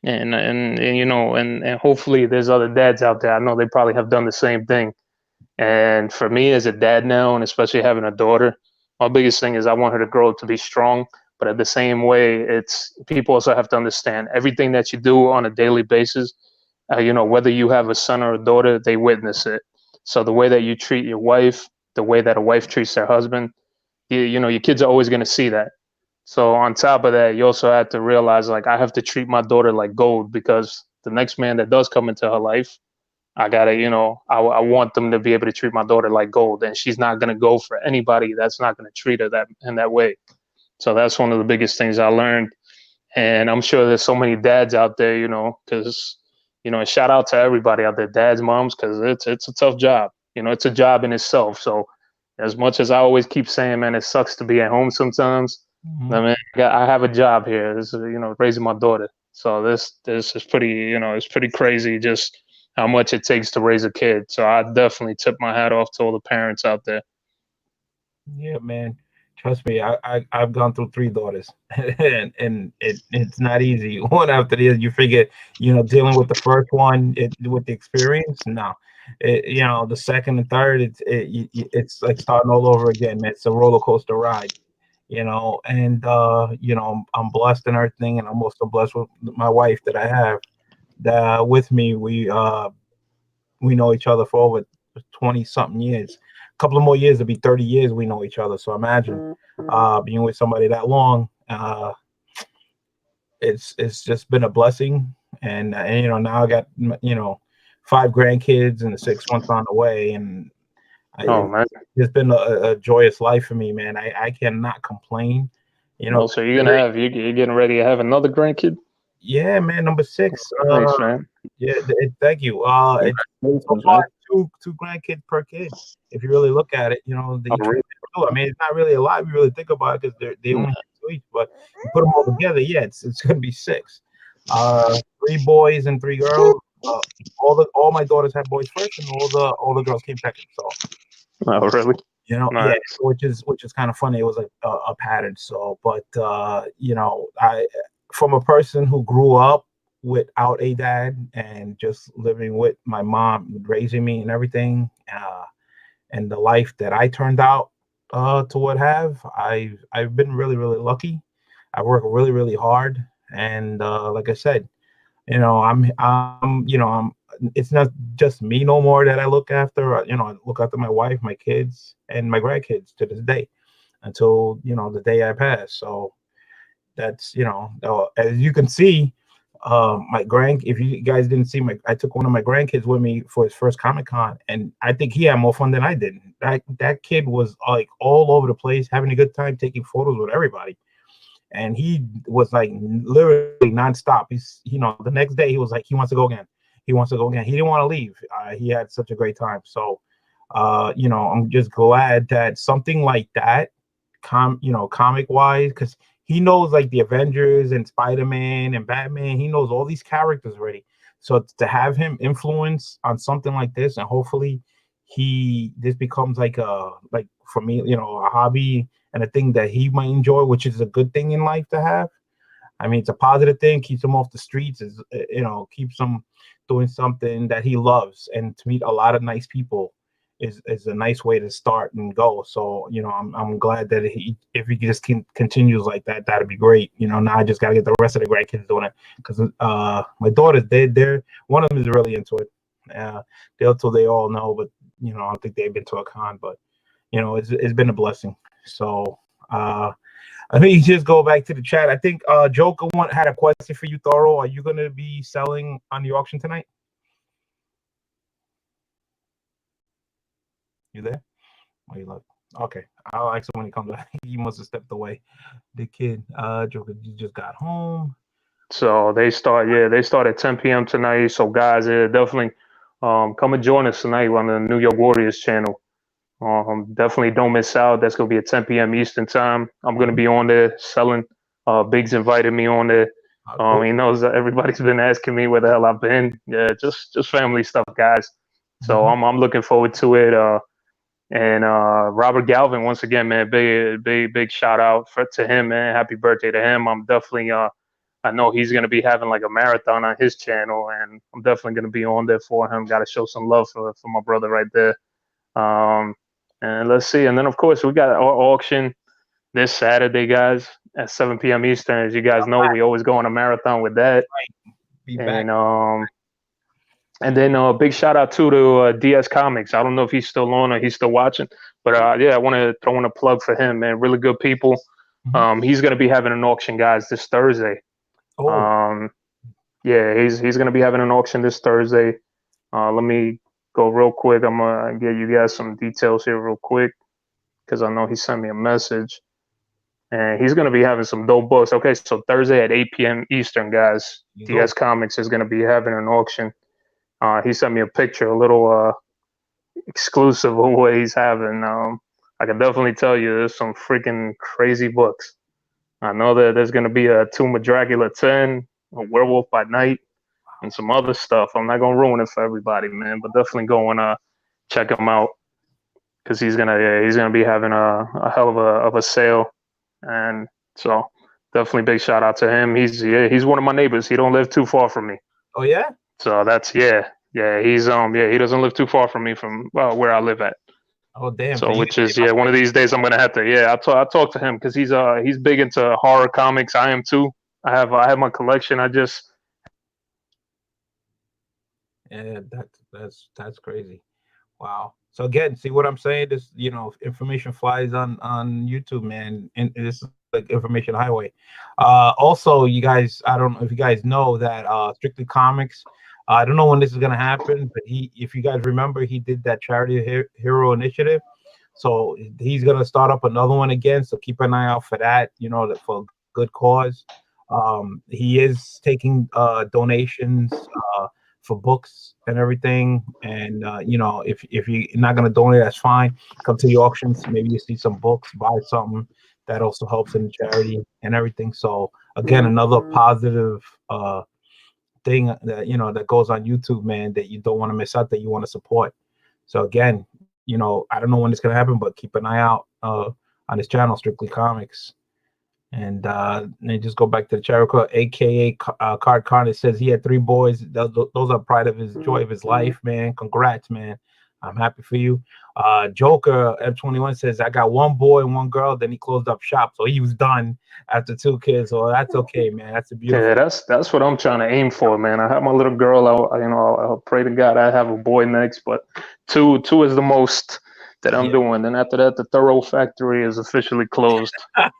and and hopefully there's other dads out there. I know they probably have done the same thing. And for me as a dad now, and especially having a daughter, my biggest thing is I want her to grow up to be strong, But at the same way, it's people also have to understand everything that you do on a daily basis. Whether you have a son or a daughter, they witness it. So the way that you treat your wife, the way that a wife treats their husband, your kids are always going to see that. So on top of that, you also have to realize, like, I have to treat my daughter like gold, because the next man that does come into her life, I gotta, I want them to be able to treat my daughter like gold, and she's not gonna go for anybody that's not gonna treat her that in that way. So that's one of the biggest things I learned, and I'm sure there's so many dads out there, because and shout out to everybody out there, dads, moms, because it's a tough job. It's a job in itself. So as much as I always keep saying, man, it sucks to be at home sometimes. Mhm. I mean, I have a job here. This is, raising my daughter. So this is pretty, it's pretty crazy just how much it takes to raise a kid. So I definitely tip my hat off to all the parents out there. Yeah, man. Trust me, I've gone through three daughters, and it's not easy. One after the other, you forget, dealing with the first one, with the experience. No, the second and third, it's like starting all over again, man. It's a roller coaster ride, and I'm blessed in everything, and I'm also blessed with my wife that I have that with me. We know each other for over 20 something years. A couple of more years to be 30 years we know each other. So imagine being with somebody that long. It's just been a blessing. And now I got 5 grandkids and 6 months on the way, and Oh man. it's been a joyous life for me, man. I cannot complain. So you're getting ready to have another grandkid? Yeah, man, number 6. Nice, man. Yeah, thank you. It's so far two grandkids per kid. If you really look at it, Oh, really? I mean, it's not really a lot if you really think about it, because they only have 2 each. But you put them all together, yeah, it's gonna be 6. 3 boys and 3 girls. All my daughters had boys first, and all the girls came second. So Oh, really? yeah, Nice. which is kind of funny. It was like a pattern. So, but I from a person who grew up without a dad and just living with my mom raising me and everything, and the life that I turned out to have, I've been really really lucky. I work really really hard, and like I said, I'm it's not just me no more that I look after. I look after my wife, my kids, and my grandkids to this day, until the day I pass. So that's as you can see, if you guys didn't see, I took one of my grandkids with me for his first Comic-Con, and I think he had more fun than I did. That kid was like all over the place, having a good time, taking photos with everybody. And he was like literally nonstop. The next day he was like, he wants to go again. He wants to go again. He didn't want to leave. He had such a great time. So, I'm just glad that something like that, comic wise, because he knows like the Avengers and Spider-Man and Batman. He knows all these characters already. So to have him influence on something like this, and hopefully this becomes like for me, a hobby and a thing that he might enjoy, which is a good thing in life to have. I mean, it's a positive thing, keeps him off the streets, keeps him doing something that he loves, and to meet a lot of nice people is a nice way to start and go. So, I'm glad that if he just continues like that, that'd be great. Now I just gotta get the rest of the grandkids doing it, because my daughters, they're one of them is really into it. They all know, but I don't think they've been to a con, but it's been a blessing. So let me just go back to the chat. I think Joker had a question for you, Thoro. Are you gonna be selling on the auction tonight? You there? Oh, you look. Okay, I'll ask him when he comes back. He must have stepped away. The kid, Joker, you just got home. So they start at 10 p.m. tonight. So guys, definitely come and join us tonight on the New York Warriors channel. Definitely don't miss out. That's gonna be at 10 p.m. Eastern time. I'm gonna be on there selling. Biggs invited me on there. Cool. He knows that everybody's been asking me where the hell I've been. Yeah, just family stuff, guys. So I'm looking forward to it. And Robert Galvin, once again, man, big shout out to him, man. Happy birthday to him. I'm definitely I know he's gonna be having like a marathon on his channel, and I'm definitely gonna be on there for him. Got to show some love for my brother right there. And let's see. And then of course we got our auction. this Saturday, guys, at 7 p.m. Eastern. As you guys know, we always go on a marathon with that. Be back. And then a big shout out to DS Comics. I don't know if he's still on or he's still watching, but yeah, I want to throw in a plug for him, man. Really good people. He's going to be having an auction, guys, this Thursday. Yeah, he's going to be having an auction this Thursday. Let me go real quick. I'm going to get you guys some details here real quick because I know he sent me a message. And he's going to be having some dope books. Okay, so Thursday at 8 p.m. Eastern, guys, DS Comics is going to be having an auction. He sent me a picture, a little exclusive of what he's having. I can definitely tell you there's some freaking crazy books. I know that there's going to be a Tomb of Dracula 10, a Werewolf by Night, and some other stuff. I'm not going to ruin it for everybody, man, but definitely go and check him out because he's gonna be having a hell of a sale. And so definitely big shout out to him. He's one of my neighbors. He don't live too far from me. Oh yeah. So that's he's he doesn't live too far from me from where I live at. Oh damn! So which is one of these days I'm gonna have to I talk to him because he's big into horror comics. I am too. I have my collection. That's crazy. Wow. So again, see what I'm saying? This information flies on YouTube, man, and this is like information highway. Also, you guys, I don't know if you guys know that Strictly Comics. I don't know when this is gonna happen, but if you guys remember, he did that Charity Hero Initiative. So he's gonna start up another one again. So keep an eye out for that. For a good cause. He is taking donations for books and everything. And if you're not gonna donate, that's fine. Come to the auctions. Maybe you see some books, buy something. That also helps in the charity and everything. So again, another positive thing that that goes on YouTube, man, that you don't want to miss out, that you want to support. So again, I don't know when it's gonna happen, but keep an eye out on this channel, Strictly Comics. And then just go back to the Cherico, aka Card Con. It says he had 3 boys. Those are pride of his joy of his life, man. Congrats, man. I'm happy for you. Joker F21 says, I got 1 boy and 1 girl. Then he closed up shop, so he was done after 2 kids. So that's okay, man. That's a beautiful. Yeah, that's what I'm trying to aim for, man. I have my little girl. I'll pray to God I have a boy next, but 2 is the most that I'm doing. Then after that, the Thorough Factory is officially closed. I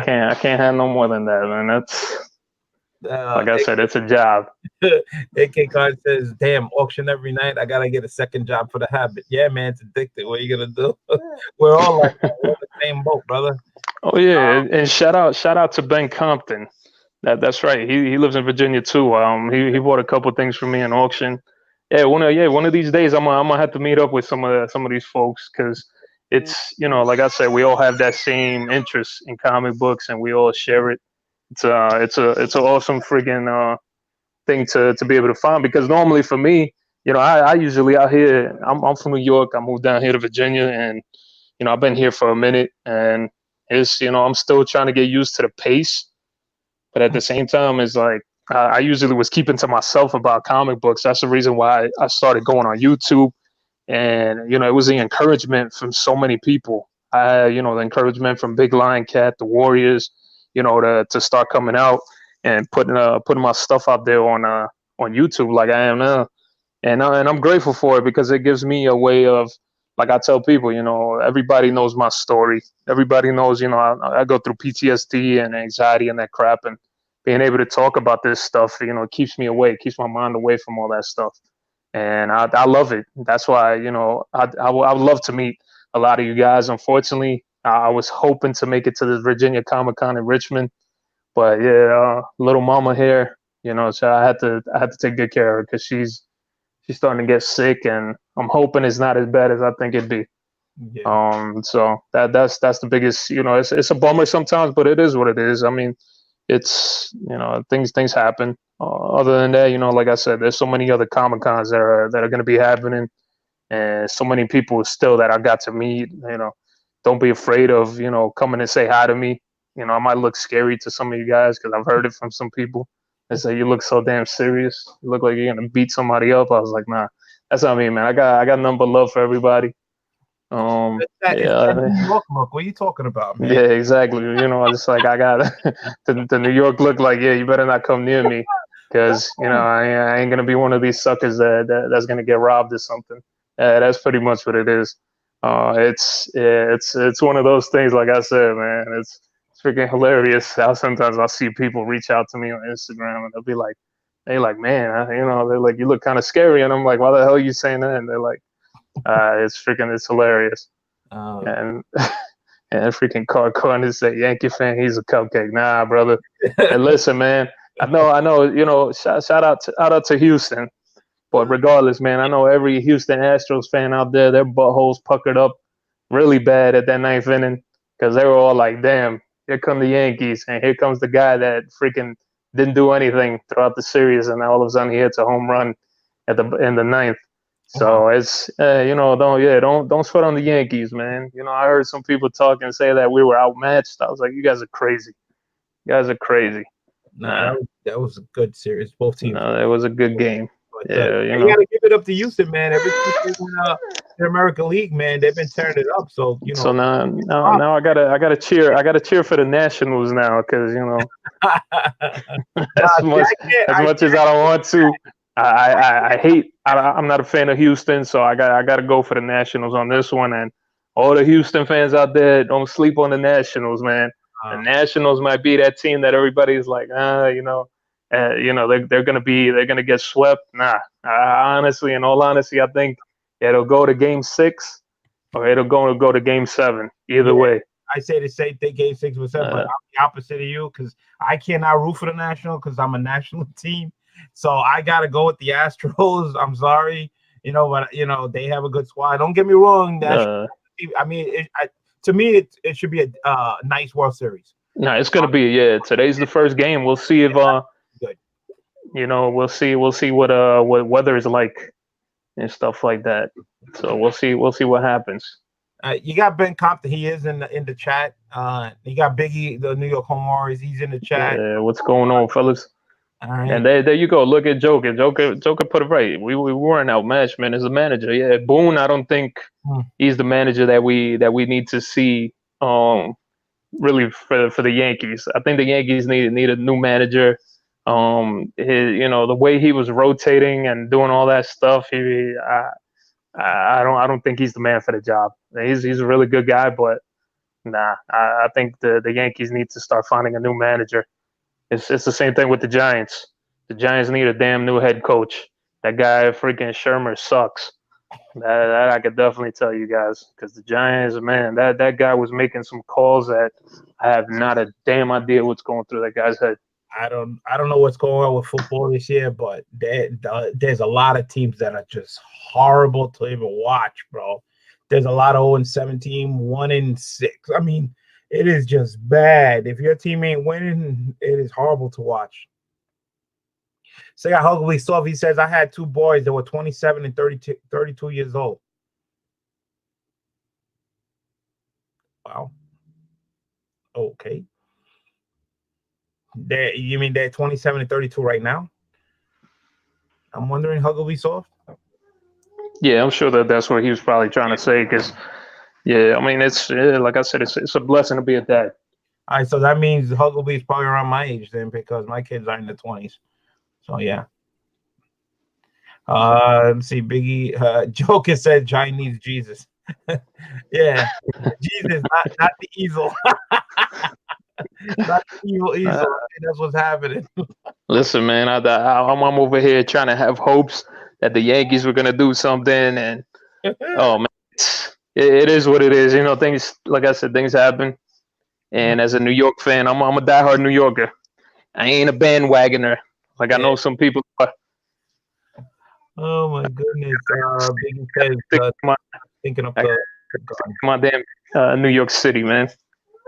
can't have no more than that, man. That's like I said, it's a job. AK Card says, damn, auction every night. I gotta get a second job for the habit. Yeah, man, it's addicted. What are you gonna do? We're all like that. We're in the same boat, brother. Oh yeah, and shout out to Ben Compton. That's right. He lives in Virginia too. He bought a couple things for me in auction. Yeah, one of these days I'm gonna have to meet up with some of these folks because it's like I said, we all have that same interest in comic books and we all share it. It's an awesome freaking thing to be able to find because normally for me, I usually out here. I'm from New York. I moved down here to Virginia, and I've been here for a minute, and it's I'm still trying to get used to the pace, but at the same time, it's like I usually was keeping to myself about comic books. That's the reason why I started going on YouTube, and it was the encouragement from so many people. The encouragement from Big Lion Cat, the Warriors, to start coming out and putting my stuff out there on YouTube like I am now, and I'm grateful for it because it gives me a way of, like I tell people, everybody knows my story. Everybody knows, I go through PTSD and anxiety and that crap, and being able to talk about this stuff, keeps me away, keeps my mind away from all that stuff, and I love it. That's why, I would love to meet a lot of you guys. Unfortunately, I was hoping to make it to the Virginia Comic Con in Richmond, but yeah, little mama here, so I had to take good care of her because she's starting to get sick, and I'm hoping it's not as bad as I think it'd be. Yeah. So that's the biggest. It's a bummer sometimes, but it is what it is. I mean, it's things happen. Other than that, like I said, there's so many other Comic Cons that are going to be happening, and so many people still that I got to meet. Don't be afraid of coming and say hi to me. I might look scary to some of you guys because I've heard it from some people. They say you look so damn serious. You look like you're gonna beat somebody up. I was like, nah, that's not me, man. I got nothing but love for everybody. It's that New York look. What are you talking about, man? Yeah, exactly. You know, it's like I got the New York look. Like, yeah, you better not come near me, because I ain't gonna be one of these suckers that's gonna get robbed or something. That's pretty much what it is. It's one of those things. Like I said, man, it's freaking hilarious how sometimes I'll see people reach out to me on Instagram and they'll be like, man, they're like, you look kind of scary, and I'm like, why the hell are you saying that? And they're like, it's hilarious. And and freaking Car Corner say Yankee fan, he's a cupcake. Nah, brother. And listen, man, I know, shout out to Houston. But regardless, man, I know every Houston Astros fan out there, their buttholes puckered up really bad at that ninth inning, because they were all like, damn, here come the Yankees, and here comes the guy that freaking didn't do anything throughout the series, and now all of a sudden he hits a home run in the ninth. So it's don't sweat on the Yankees, man. I heard some people talk and say that we were outmatched. I was like, you guys are crazy. You guys are crazy. Nah, that was a good series. Both teams. No, it was a good game. But, you gotta give it up to Houston, man. Every team in the American League, man, they've been tearing it up. So So now I gotta cheer for the Nationals now, because as much as I don't want to, I hate. I'm not a fan of Houston, so I gotta go for the Nationals on this one. And all the Houston fans out there, don't sleep on the Nationals, man. The Nationals might be that team that everybody's like, they're gonna get swept. Nah, honestly, in all honesty, I think it'll go to Game 6 or it'll go to Game 7. Either way. I say the same thing. Game 6 was 7, but I'm the opposite of you, because I cannot root for the National because I'm a national team. So I gotta go with the Astros. I'm sorry, but they have a good squad. Don't get me wrong. I mean, to me, it should be a nice World Series. No, it's gonna be. Yeah, today's the first game. We'll see if good. We'll see what weather is like and stuff like that. So we'll see what happens. You got Ben Compton. He is in the chat. You got Biggie, the New York Home Warriors. He's in the chat. Yeah, what's going on, fellas? All right. And there you go. Look at Joker. Joker put it right. We weren't outmatched, man. As a manager, yeah. Boone, I don't think he's the manager that we need to see. Really for the Yankees. I think the Yankees need a new manager. The way he was rotating and doing all that stuff, I don't think he's the man for the job. He's a really good guy, but nah, I think the Yankees need to start finding a new manager. It's the same thing with the Giants. The Giants need a damn new head coach. That guy freaking Shermer sucks. That I could definitely tell you guys, because the Giants, man, that guy was making some calls that I have not a damn idea what's going through that guy's head. I don't know what's going on with football this year, but there's a lot of teams that are just horrible to even watch, bro. There's a lot of 0-17, 1-6. I mean, it is just bad. If your team ain't winning, it is horrible to watch. Say I Huggably Soft, he says, I had 2 boys that were 27 and 32 years old. Wow. Okay. You mean they're 27 and 32 right now? I'm wondering, Huggably Soft? Yeah, I'm sure that's what he was probably trying to say, because, yeah, I mean, it's like I said, it's a blessing to be a dad. All right, so that means Huggably is probably around my age then, because my kids are in the 20s. So, yeah. Let's see, Biggie. Joker said Giant needs Jesus. Yeah, Jesus, not the easel. Not the evil easel. That's what's happening. Listen, man, I'm over here trying to have hopes that the Yankees were gonna do something, and oh man, it is what it is. Things, like I said, things happen. And as a New York fan, I'm a diehard New Yorker. I ain't a bandwagoner like I know some people are. Oh my goodness! Biggie says thinking of my damn New York City, man,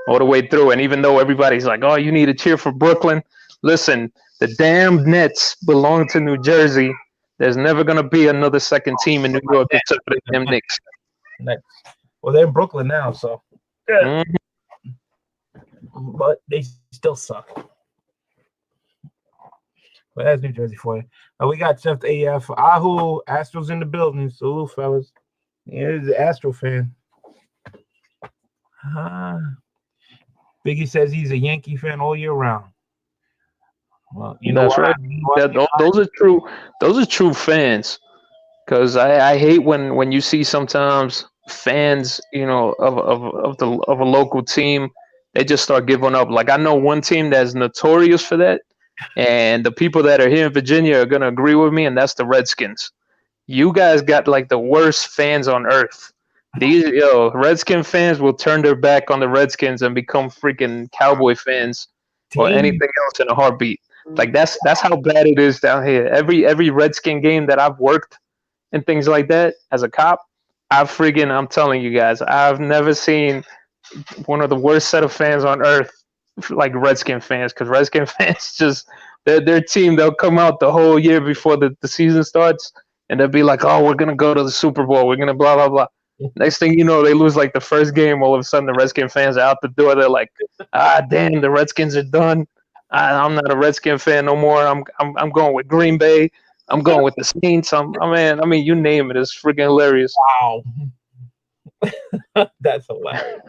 all the way through. And even though everybody's like, "Oh, you need to cheer for Brooklyn," listen, the damn Nets belong to New Jersey. There's never gonna be another second team in New York except for the damn Knicks. Well, they're in Brooklyn now, so. But they still suck. But that's New Jersey for you. We got Chef AF. Ahu, Astros in the building. Salute, fellas. Yeah, he's an Astro fan. Uh, Biggie says he's a Yankee fan all year round. Well, you know That's what? right. Those are true. Those are true fans. Because I hate when you see sometimes fans, of a local team, they just start giving up. Like I know one team that's notorious for that, and the people that are here in Virginia are gonna agree with me, and that's the Redskins. You guys got like the worst fans on earth. These Redskin fans will turn their back on the Redskins and become freaking Cowboy fans or Team, anything else in a heartbeat. Like that's how bad it is down here. Every Redskin game that I've worked and things like that as a cop, I'm telling you guys, I've never seen one of the worst set of fans on earth like Redskin fans, because Redskin fans just their team, they'll come out the whole year before the season starts and they'll be like, oh, we're gonna go to the Super Bowl, we're gonna blah blah blah. Next thing you know, they lose like the first game. All of a sudden, the Redskin fans are out the door. They're like, "Ah, damn, the Redskins are done. I'm not a Redskin fan no more. I'm going with Green Bay. I'm going with the Saints. I mean, you name it. It's freaking hilarious." wow. That's hilarious.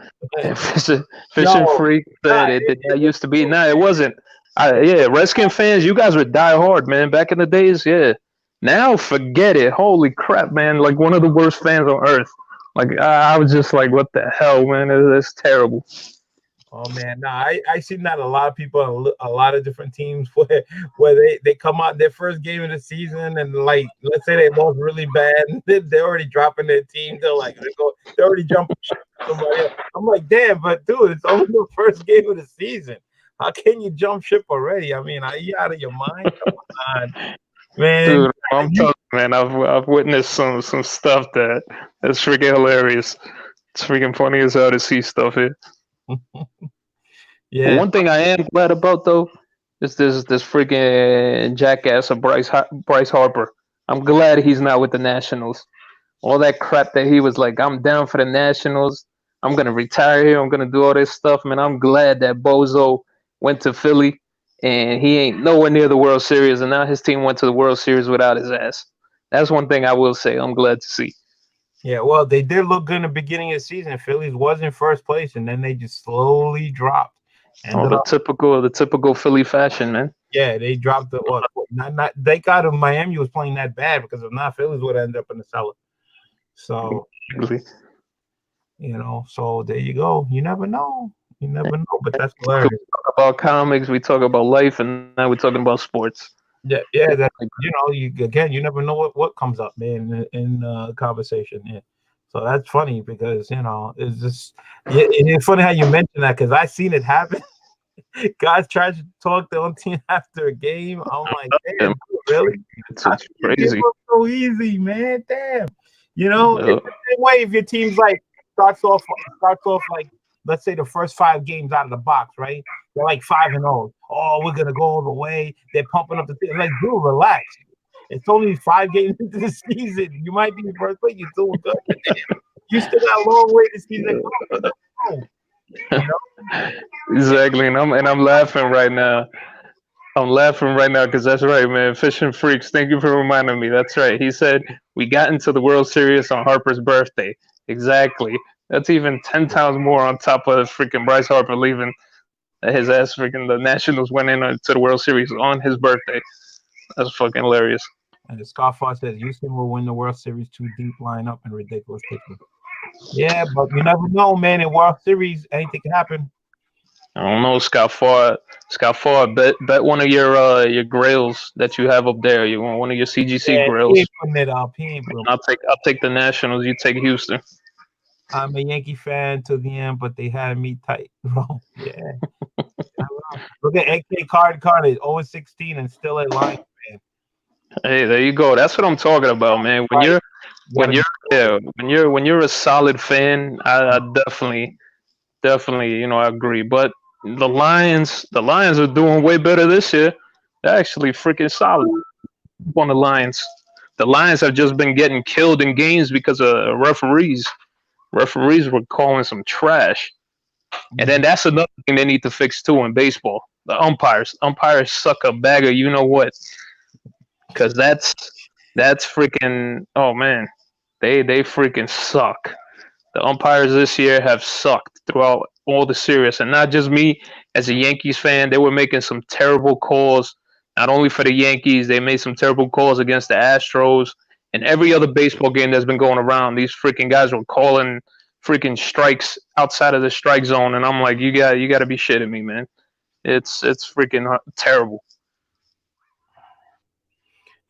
Fishing Freak said it. That used to be. Nah, it wasn't. Yeah, Redskin fans, you guys would die hard, man. Back in the days, yeah. Now, forget it. Holy crap, man! Like one of the worst fans on earth. Like I was just like, what the hell, man? It's terrible. Oh man, no, I seen that a lot of people, a lot of different teams where they come out their first game of the season and like let's say they lost really bad, and they're already dropping their team. They're already jumping ship to somebody else. I'm like, damn, but dude, it's only the first game of the season. How can you jump ship already? I mean, are you out of your mind? Come on, man. Dude, I'm telling you, man, I've witnessed some stuff that's freaking hilarious. It's freaking funny as hell to see stuff here. Yeah. One thing I am glad about though is this freaking jackass of Bryce Harper. I'm glad he's not with the Nationals. All that crap that he was like, I'm down for the Nationals. I'm gonna retire here. I'm gonna do all this stuff, man. I'm glad that Bozo went to Philly and he ain't nowhere near the World Series, and now his team went to the World Series without his ass. That's one thing I will say. I'm glad to see. Yeah, well, they did look good in the beginning of the season. Phillies was in first place, and then they just slowly dropped. The typical Philly fashion, man. Yeah, they dropped not they got Miami was playing that bad, because if not, Phillies would end up in the cellar. So so there you go. You never know. But that's hilarious. We talk about comics, we talk about life, and now we're talking about sports. Yeah, that you never know what comes up, man, in conversation. Yeah. So that's funny because it's just it's funny how you mention that, because I seen it happen. Guys tried to talk their own team after a game. I'm like, damn, really? It's crazy. So easy, man. Damn. It's the same way if your team's like starts off like, let's say the first 5 games out of the box, right? They're like 5-0. Oh, we're gonna go all the way. They're pumping up the team. Like, dude, relax. It's only 5 games into the season. You might be in first place. You're doing good. You still got a long way to season. Exactly, and I'm laughing right now. I'm laughing right now because that's right, man. Fishing Freaks, thank you for reminding me. That's right. He said we got into the World Series on Harper's birthday. Exactly. That's even 10 times more on top of freaking Bryce Harper leaving. His ass freaking the Nationals went into the World Series on his birthday. That's fucking hilarious. And the Scarfar says Houston will win the World Series. Too deep lineup and ridiculous pitching. Yeah, but you never know, man. In World Series, anything can happen. I don't know, Scarfar. Bet one of your grails that you have up there. You want one of your CGC grails? He ain't putting it up. He ain't putting I'll take the Nationals. You take Houston. I'm a Yankee fan to the end, but they had me tight, bro. Yeah. Look at AK Card is 0-16 and still a Lions fan. Hey, there you go. That's what I'm talking about, man. When you're a solid fan, I definitely, I agree. But the Lions are doing way better this year. They're actually freaking solid on the Lions. The Lions have just been getting killed in games because of referees. Referees were calling some trash. And then that's another thing they need to fix too in baseball. The umpires suck a bag of you know what. Because that's freaking, oh man, they freaking suck. The umpires this year have sucked. throughout all the series, and not just me as a Yankees fan. They were making some terrible calls, not only for the Yankees. They made some terrible calls against the Astros and every other baseball game that's been going around. These freaking guys were calling freaking strikes outside of the strike zone, and I'm like, you got to be shitting me, man. It's freaking terrible.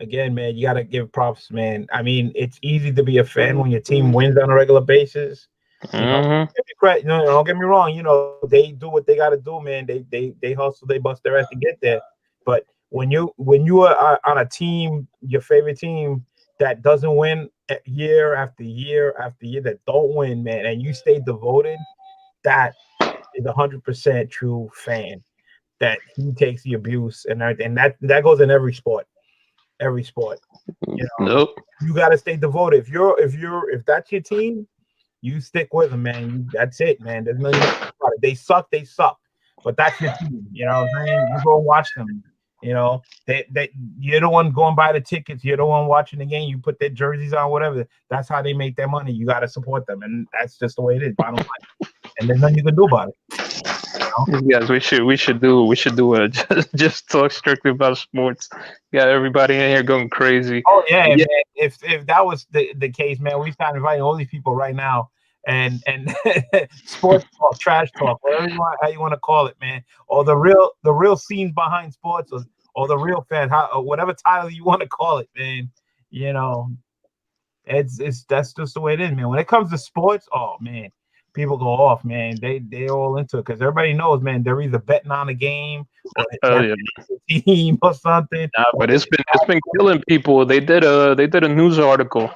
Again, man, you got to give props, man. I mean, it's easy to be a fan when your team wins on a regular basis. You know, don't get me wrong. You know, they do what they got to do, man. They hustle, they bust their ass to get there. But when you are on a team, your favorite team that doesn't win year after year after year, that don't win, man, and you stay devoted, that is 100% true fan. That he takes the abuse and everything. And that goes in every sport. Every sport. You know, Nope. You gotta stay devoted. If that's your team, you stick with them, man. That's it, man. There's nothing about it. They suck, but that's your team. You know what I'm saying? You go watch them. You know, they you're the one going buy the tickets, you're the one watching the game, you put their jerseys on, whatever. That's how they make their money. You gotta support them, and that's just the way it is, bottom line. And there's nothing you can do about it. Yes, we should do a just talk strictly about sports. Got everybody in here going crazy. Oh yeah. Man. If that was the case, man, we start inviting all these people right now, and sports talk, trash talk, whatever how you want to call it, man, or the real scenes behind sports, or the real fan, whatever title you want to call it, man. You know, it's that's just the way it is, man. When it comes to sports, oh man. People go off, man. They all into it because everybody knows, man. They're either betting on a game or a team or something. Nah, but it's been killing people. They did a news article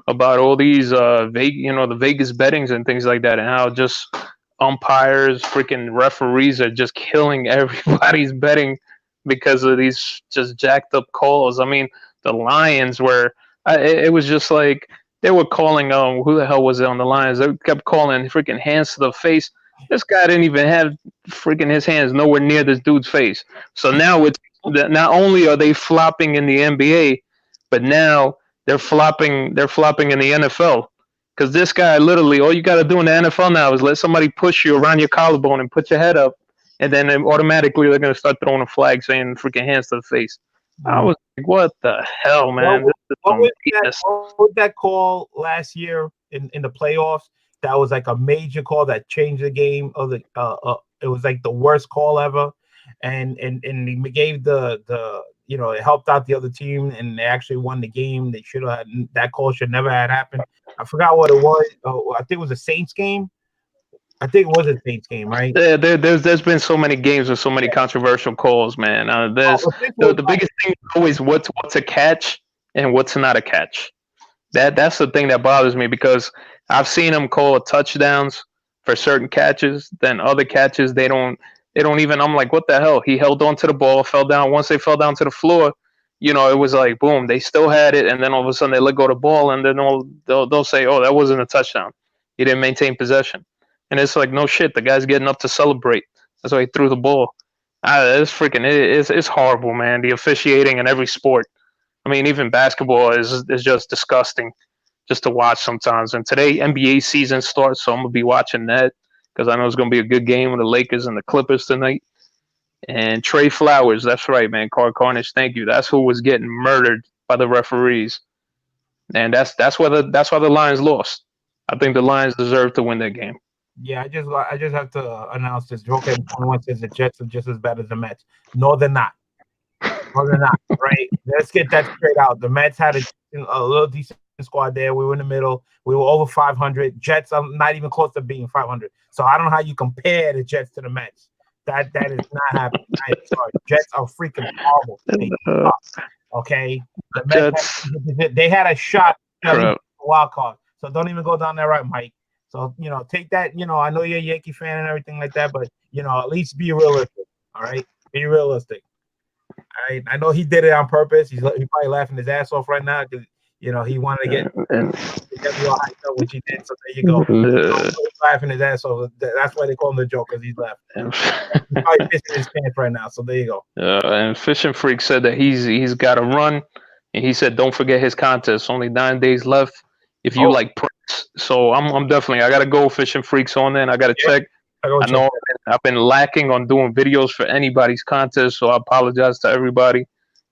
about all these the Vegas bettings and things like that, and how just umpires, freaking referees are just killing everybody's betting because of these just jacked up calls. I mean, the Lions were. It was just like. They were calling, who the hell was it on the Lions? They kept calling freaking hands to the face. This guy didn't even have freaking his hands nowhere near this dude's face. So now it's not only are they flopping in the NBA, but now they're flopping in the NFL. Because this guy literally, all you got to do in the NFL now is let somebody push you around your collarbone and put your head up, and then automatically they're going to start throwing a flag saying freaking hands to the face. I was like, what the hell, man? What was that call last year in the playoffs? That was like a major call that changed the game. It was like the worst call ever, and he gave the it helped out the other team, and they actually won the game. They should have that call should never had happened. I forgot what it was. I think it was a Saints game. I think it was a Saints game, right? Yeah, there's been so many games with so many controversial calls, man. The biggest thing is always what's a catch and what's not a catch. That's the thing that bothers me because I've seen them call touchdowns for certain catches, then other catches they don't even. I'm like, what the hell? He held on to the ball, fell down. Once they fell down to the floor, it was like boom, they still had it, and then all of a sudden they let go of the ball, and then they'll say, oh, that wasn't a touchdown. He didn't maintain possession. And it's like, no shit, the guy's getting up to celebrate. That's why he threw the ball. It's horrible, man. The officiating in every sport. I mean, even basketball is just disgusting just to watch sometimes. And today, NBA season starts, so I'm going to be watching that because I know it's going to be a good game with the Lakers and the Clippers tonight. And Trey Flowers, that's right, man. Carnage, thank you. That's who was getting murdered by the referees. And that's why the Lions lost. I think the Lions deserve to win that game. Yeah, I just have to announce this. Joker 21 says the Jets are just as bad as the Mets. No, they're not. No, they're not. Right? Let's get that straight out. The Mets had a little decent squad there. We were in the middle. We were over 500. Jets are not even close to being 500. So I don't know how you compare the Jets to the Mets. That is not happening. I'm sorry. Jets are freaking horrible. Okay, the Mets they had a shot wild card. So don't even go down there, right, Mike? So, take that, I know you're a Yankee fan and everything like that, but, at least be realistic, all right? Be realistic. All right? I know he did it on purpose. He's probably laughing his ass off right now because, he wanted to get you all hyped up, which he did, so there you go. He's laughing his ass off. That's why they call him the joke, because he's laughing. He's probably pissing his pants right now, so there you go. And Fishing Freak said that he's got to run, and he said don't forget his contest. Only 9 days left. If you So I'm definitely I gotta go Fishing Freaks on there, and I gotta check. I know I've been lacking on doing videos for anybody's contest, so I apologize to everybody.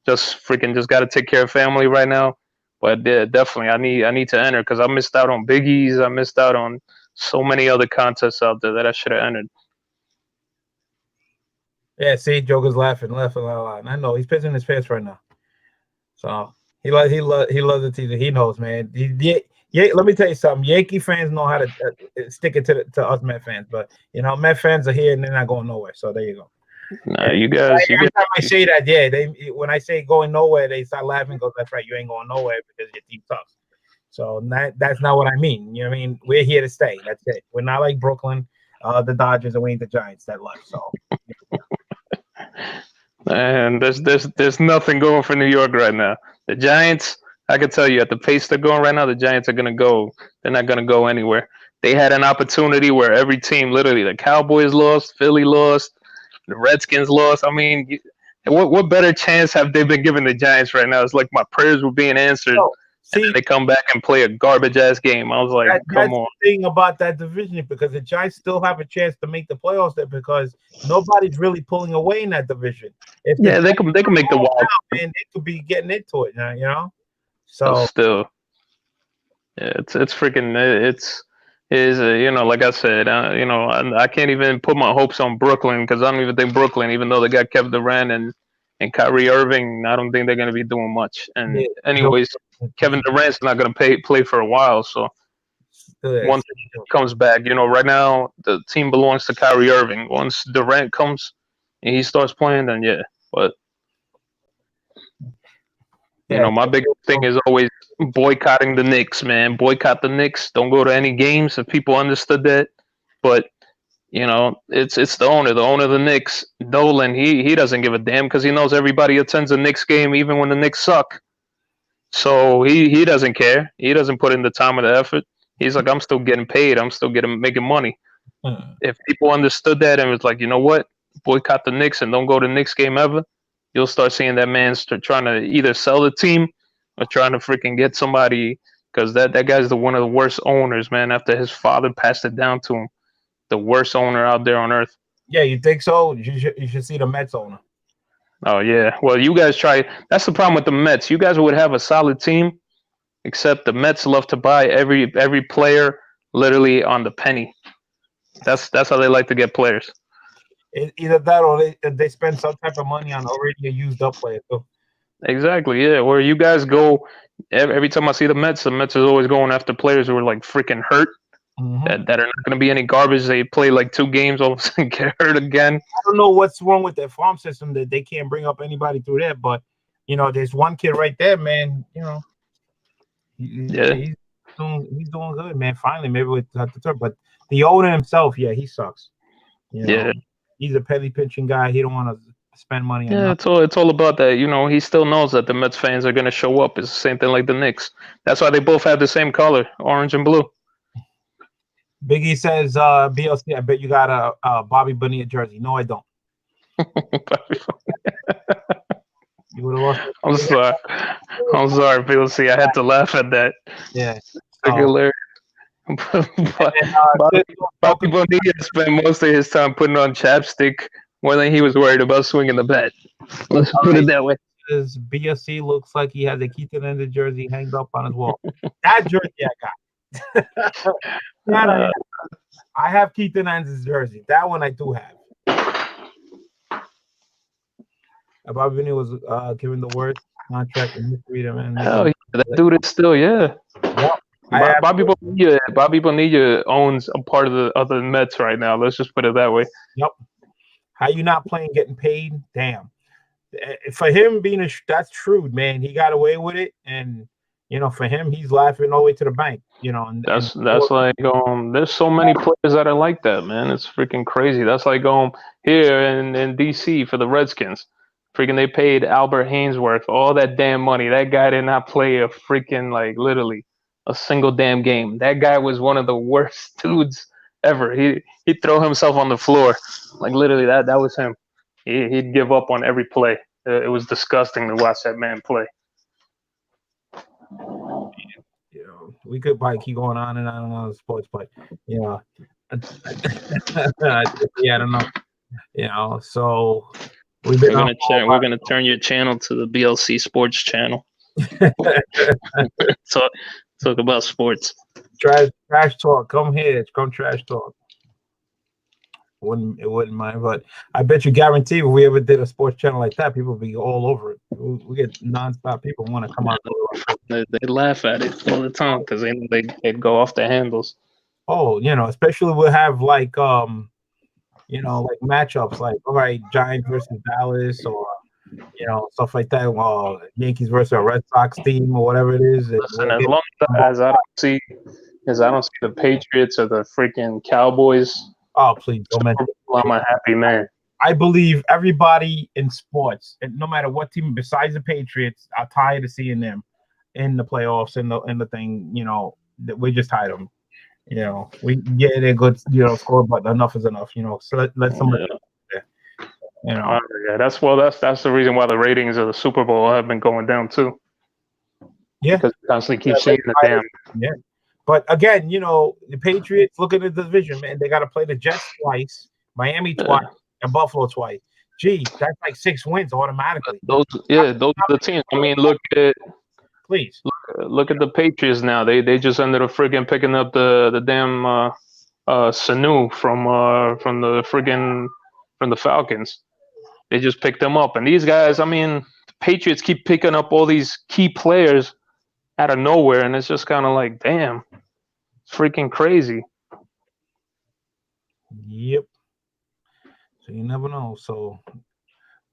Just gotta take care of family right now. But yeah, definitely I need to enter because I missed out on Biggies. I missed out on so many other contests out there that I should have entered. Yeah, see, Joker's laughing a lot. I know he's pissing his pants right now. So he loves the teaser. He knows, man. Let me tell you something. Yankee fans know how to stick it to us Met fans, but Met fans are here and they're not going nowhere. So there you go. Nah, you guys. Every time I say that, when I say going nowhere, they start laughing. Goes, that's right, you ain't going nowhere because your team sucks. So that's not what I mean. You know what I mean? We're here to stay. That's it. We're not like Brooklyn, the Dodgers, and we ain't the Giants that left. So. And there's nothing going for New York right now. The Giants, I can tell you, at the pace they're going right now, the Giants are gonna go. They're not gonna go anywhere. They had an opportunity where every team, literally, the Cowboys lost, Philly lost, the Redskins lost. I mean, what better chance have they been giving the Giants right now? It's like my prayers were being answered. See, and they come back and play a garbage ass game. I was like, come on. The thing about that division, because the Giants still have a chance to make the playoffs there because nobody's really pulling away in that division. They can make the wild, and they could be getting into it now, So still, yeah, it's freaking like I said, I can't even put my hopes on Brooklyn because I don't even think Brooklyn, even though they got Kevin Durant and Kyrie Irving, I don't think they're going to be doing much. And anyways, Kevin Durant's not going to play for a while. So once he comes back, right now the team belongs to Kyrie Irving. Once Durant comes and he starts playing, then yeah. But my biggest thing is always boycotting the Knicks, man. Boycott the Knicks. Don't go to any games if people understood that. But it's the owner of the Knicks, Dolan. He doesn't give a damn because he knows everybody attends a Knicks game even when the Knicks suck. So he doesn't care. He doesn't put in the time or the effort. He's like, I'm still getting paid. I'm still making money. If people understood that and was like, you know what, boycott the Knicks and don't go to the Knicks game ever, you'll start seeing that man trying to either sell the team or trying to freaking get somebody because that guy's one of the worst owners, man. After his father passed it down to him. The worst owner out there on earth. Yeah, you think so? You should see the Mets owner. Oh yeah. Well, you guys try. That's the problem with the Mets. You guys would have a solid team, except the Mets love to buy every player literally on the penny. That's how they like to get players. Either that or they spend some type of money on already a used up player too. Exactly. Yeah. Where you guys go, every time I see the Mets is always going after players who are like freaking hurt. Mm-hmm. That are not going to be any garbage. They play like 2 games, all of a sudden get hurt again. I don't know what's wrong with their farm system that they can't bring up anybody through there. But there's one kid right there, man. He's doing good, man. Finally, maybe with the turn. But the owner himself, yeah, he sucks. He's a penny pinching guy. He don't want to spend money. Yeah, it's all about that. He still knows that the Mets fans are going to show up. It's the same thing like the Knicks. That's why they both have the same color, orange and blue. Biggie says, BLC, I bet you got a Bobby Bonilla jersey. No, I don't. You would have lost it. I'm sorry, BLC. I had to laugh at that. Yeah. Hilarious. Bobby Bonilla spent most of his time putting on chapstick more than he was worried about swinging the bat. Let's put it that way. His BLC looks like he has a Keith Hernandez jersey hanged up on his wall. That jersey I got. I have Keith Hernandez's jersey. That one I do have. Bobby Bonilla was given the worst contract in history. Hell yeah, that dude is still Yep. Bobby Bonilla owns a part of the other Mets right now. Let's just put it that way. Yep. How you not playing, getting paid? Damn. For him being that's shrewd, man. He got away with it, and for him, he's laughing all the way to the bank. That's like there's so many players that are like that, man. It's freaking crazy. That's like here in DC for the Redskins. Freaking they paid Albert Hainsworth all that damn money. That guy did not play a freaking literally a single damn game. That guy was one of the worst dudes ever. He'd throw himself on the floor. Like literally that was him. He'd give up on every play. It was disgusting to watch that man play. you know, we could probably keep going on and on and on sports, but you know, yeah, I don't know, you know. So we've been on. We're gonna turn your channel to the BLC Sports channel. So talk about sports. Trash talk. Come here. Come trash talk. It wouldn't mind, but I bet you guarantee if we ever did a sports channel like that, people would be all over it. We get nonstop people want to come out. They laugh at it all the time because they go off the handles. Oh, you know, especially we'll have like you know, like matchups like all right, Giants versus Dallas or you know, stuff like that. Yankees versus a Red Sox team or whatever it is. Listen, as long as I don't see the Patriots or the freaking Cowboys. Oh, please don't mention. I'm a happy man. I believe everybody in sports, and no matter what team besides the Patriots, are tired of seeing them in the playoffs and the thing. You know, we're just tired of them. You know, they're good, you know, score, but enough is enough. You know, so let somebody. Yeah. You know, yeah, that's the reason why the ratings of the Super Bowl have been going down too. Yeah, because you constantly keep seeing the damn. Yeah. But again, you know, the Patriots look at the division, man. They got to play the Jets twice, Miami twice, and Buffalo twice. Gee, that's like 6 wins automatically. Those are the teams. I mean, look at the Patriots now. They just ended up friggin' picking up the damn Sanu from the Falcons. They just picked them up, and these guys. I mean, the Patriots keep picking up all these key players out of nowhere, and it's just kind of like, damn, it's freaking crazy. Yep. So you never know. So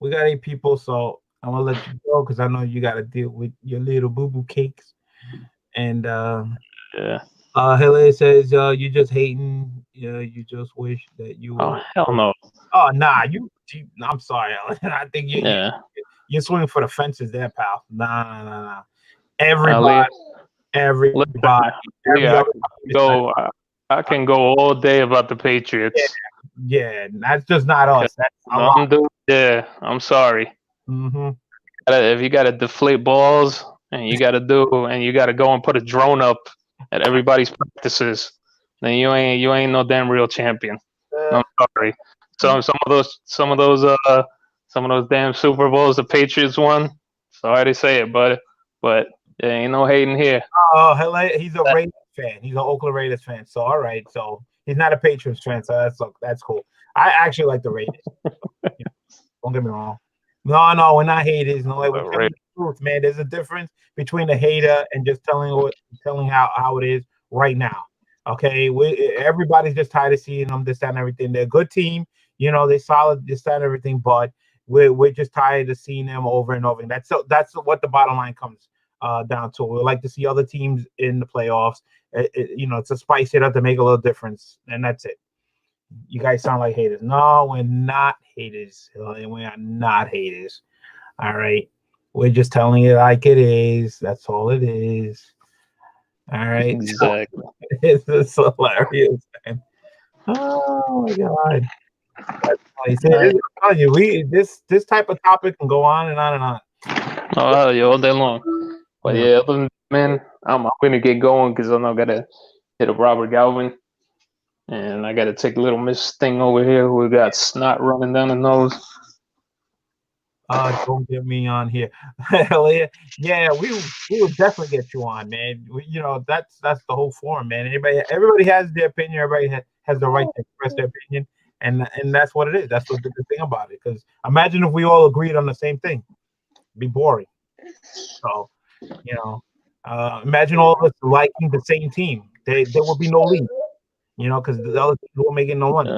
we got 8 people, so I'm gonna let you go because I know you got to deal with your little boo-boo cakes. And yeah. Hele says you just hating. You just wish that you. Oh hell no. Oh nah, I'm sorry, I think you're swinging for the fences there, pal. Nah. Everybody. I can go all day about the Patriots. Yeah, that's just not us. That's I'm sorry. Mm-hmm. If you got to deflate balls and you got to go and put a drone up at everybody's practices, then you ain't no damn real champion. I'm sorry. So some of those damn Super Bowls the Patriots won. Sorry to say it, but there ain't no hating here. Oh, he's a Raiders fan. He's an Oakland Raiders fan. So all right. So he's not a Patriots fan. So that's cool. I actually like the Raiders. Don't get me wrong. No, we're not haters. No, we're telling the truth, man. There's a difference between a hater and just telling how it is right now. Okay, everybody's just tired of seeing them, this, that, and everything. They're a good team. You know, they're solid, this, that, and everything. But we're just tired of seeing them over and over. And that's what the bottom line comes down to. We like to see other teams in the playoffs. You know, to spice it up to make a little difference, and that's it. You guys sound like haters. No, we're not haters. We are not haters. All right, we're just telling it like it is. That's all it is. All right, exactly. It's hilarious, man. Oh my god. That's nice. I'm telling you, this type of topic can go on and on and on. Oh, yeah, all day long. But yeah, other than that, man, I'm gonna get going because I know I gotta hit a Robert Galvin, and I gotta take little Miss Sting over here who got snot running down the nose. Don't get me on here. Hell yeah, we will definitely get you on, man. You know, that's the whole forum, man. Everybody has their opinion. Everybody has the right to express their opinion, and that's what it is. That's what the good thing about it. Because imagine if we all agreed on the same thing, it'd be boring. So, you know, imagine all of us liking the same team. There would be no league. You know, because the other teams were making no money.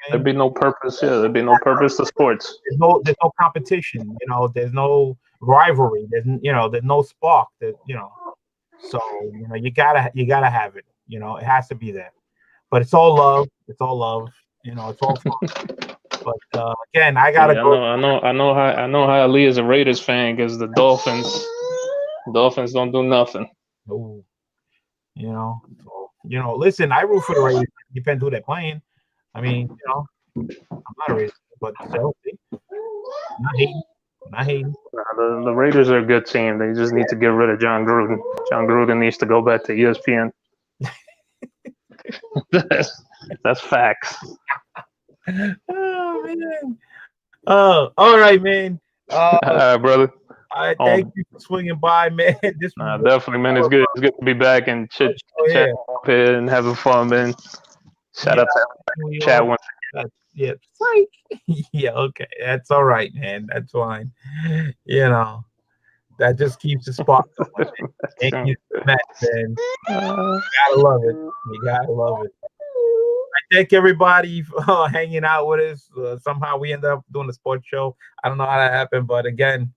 There'd be no purpose. Yeah, there'd be no purpose to sports. There's no competition. You know, there's no rivalry. There's no spark. So you gotta have it. You know, it has to be there. But it's all love. It's all love. You know, it's all fun. But again, I gotta go. I know how Ali is a Raiders fan because the Dolphins don't do nothing. Ooh. Listen, I root for the Raiders. Depends who they're playing. I mean, I'm not a Raiders, but still, not hating. Not hating. The Raiders are a good team. They just need to get rid of John Gruden. John Gruden needs to go back to ESPN. That's facts. Oh man. Oh, all right, man. All right, brother. I thank you for swinging by, man. This was definitely, man. It's good. It's good to be back and chat up here and having fun, man. Shout out to everybody. Chat once again. Yeah, like, yeah, okay. That's all right, man. That's fine. You know, that just keeps the spark going. Thank you, man. You gotta love it. You gotta love it. I thank everybody for hanging out with us. Somehow we ended up doing a sports show. I don't know how that happened, but again,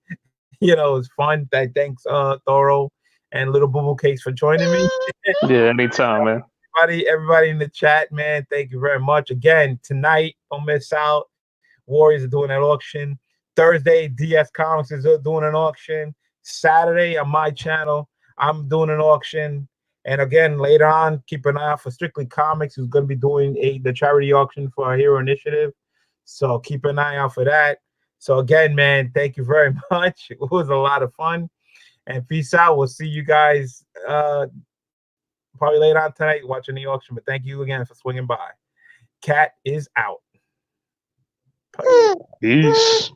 you know, it's fun. Thanks, Thoro and Little Boo Boo Cakes for joining me. Yeah, anytime, man. Everybody in the chat, man, thank you very much. Again, tonight, don't miss out. Warriors are doing an auction. Thursday, DS Comics is doing an auction. Saturday on my channel, I'm doing an auction. And again, later on, keep an eye out for Strictly Comics, who's going to be doing the charity auction for our Hero Initiative. So keep an eye out for that. So again, man, thank you very much. It was a lot of fun. And peace out. We'll see you guys probably later on tonight watching the auction. But thank you again for swinging by. Cat is out. Peace.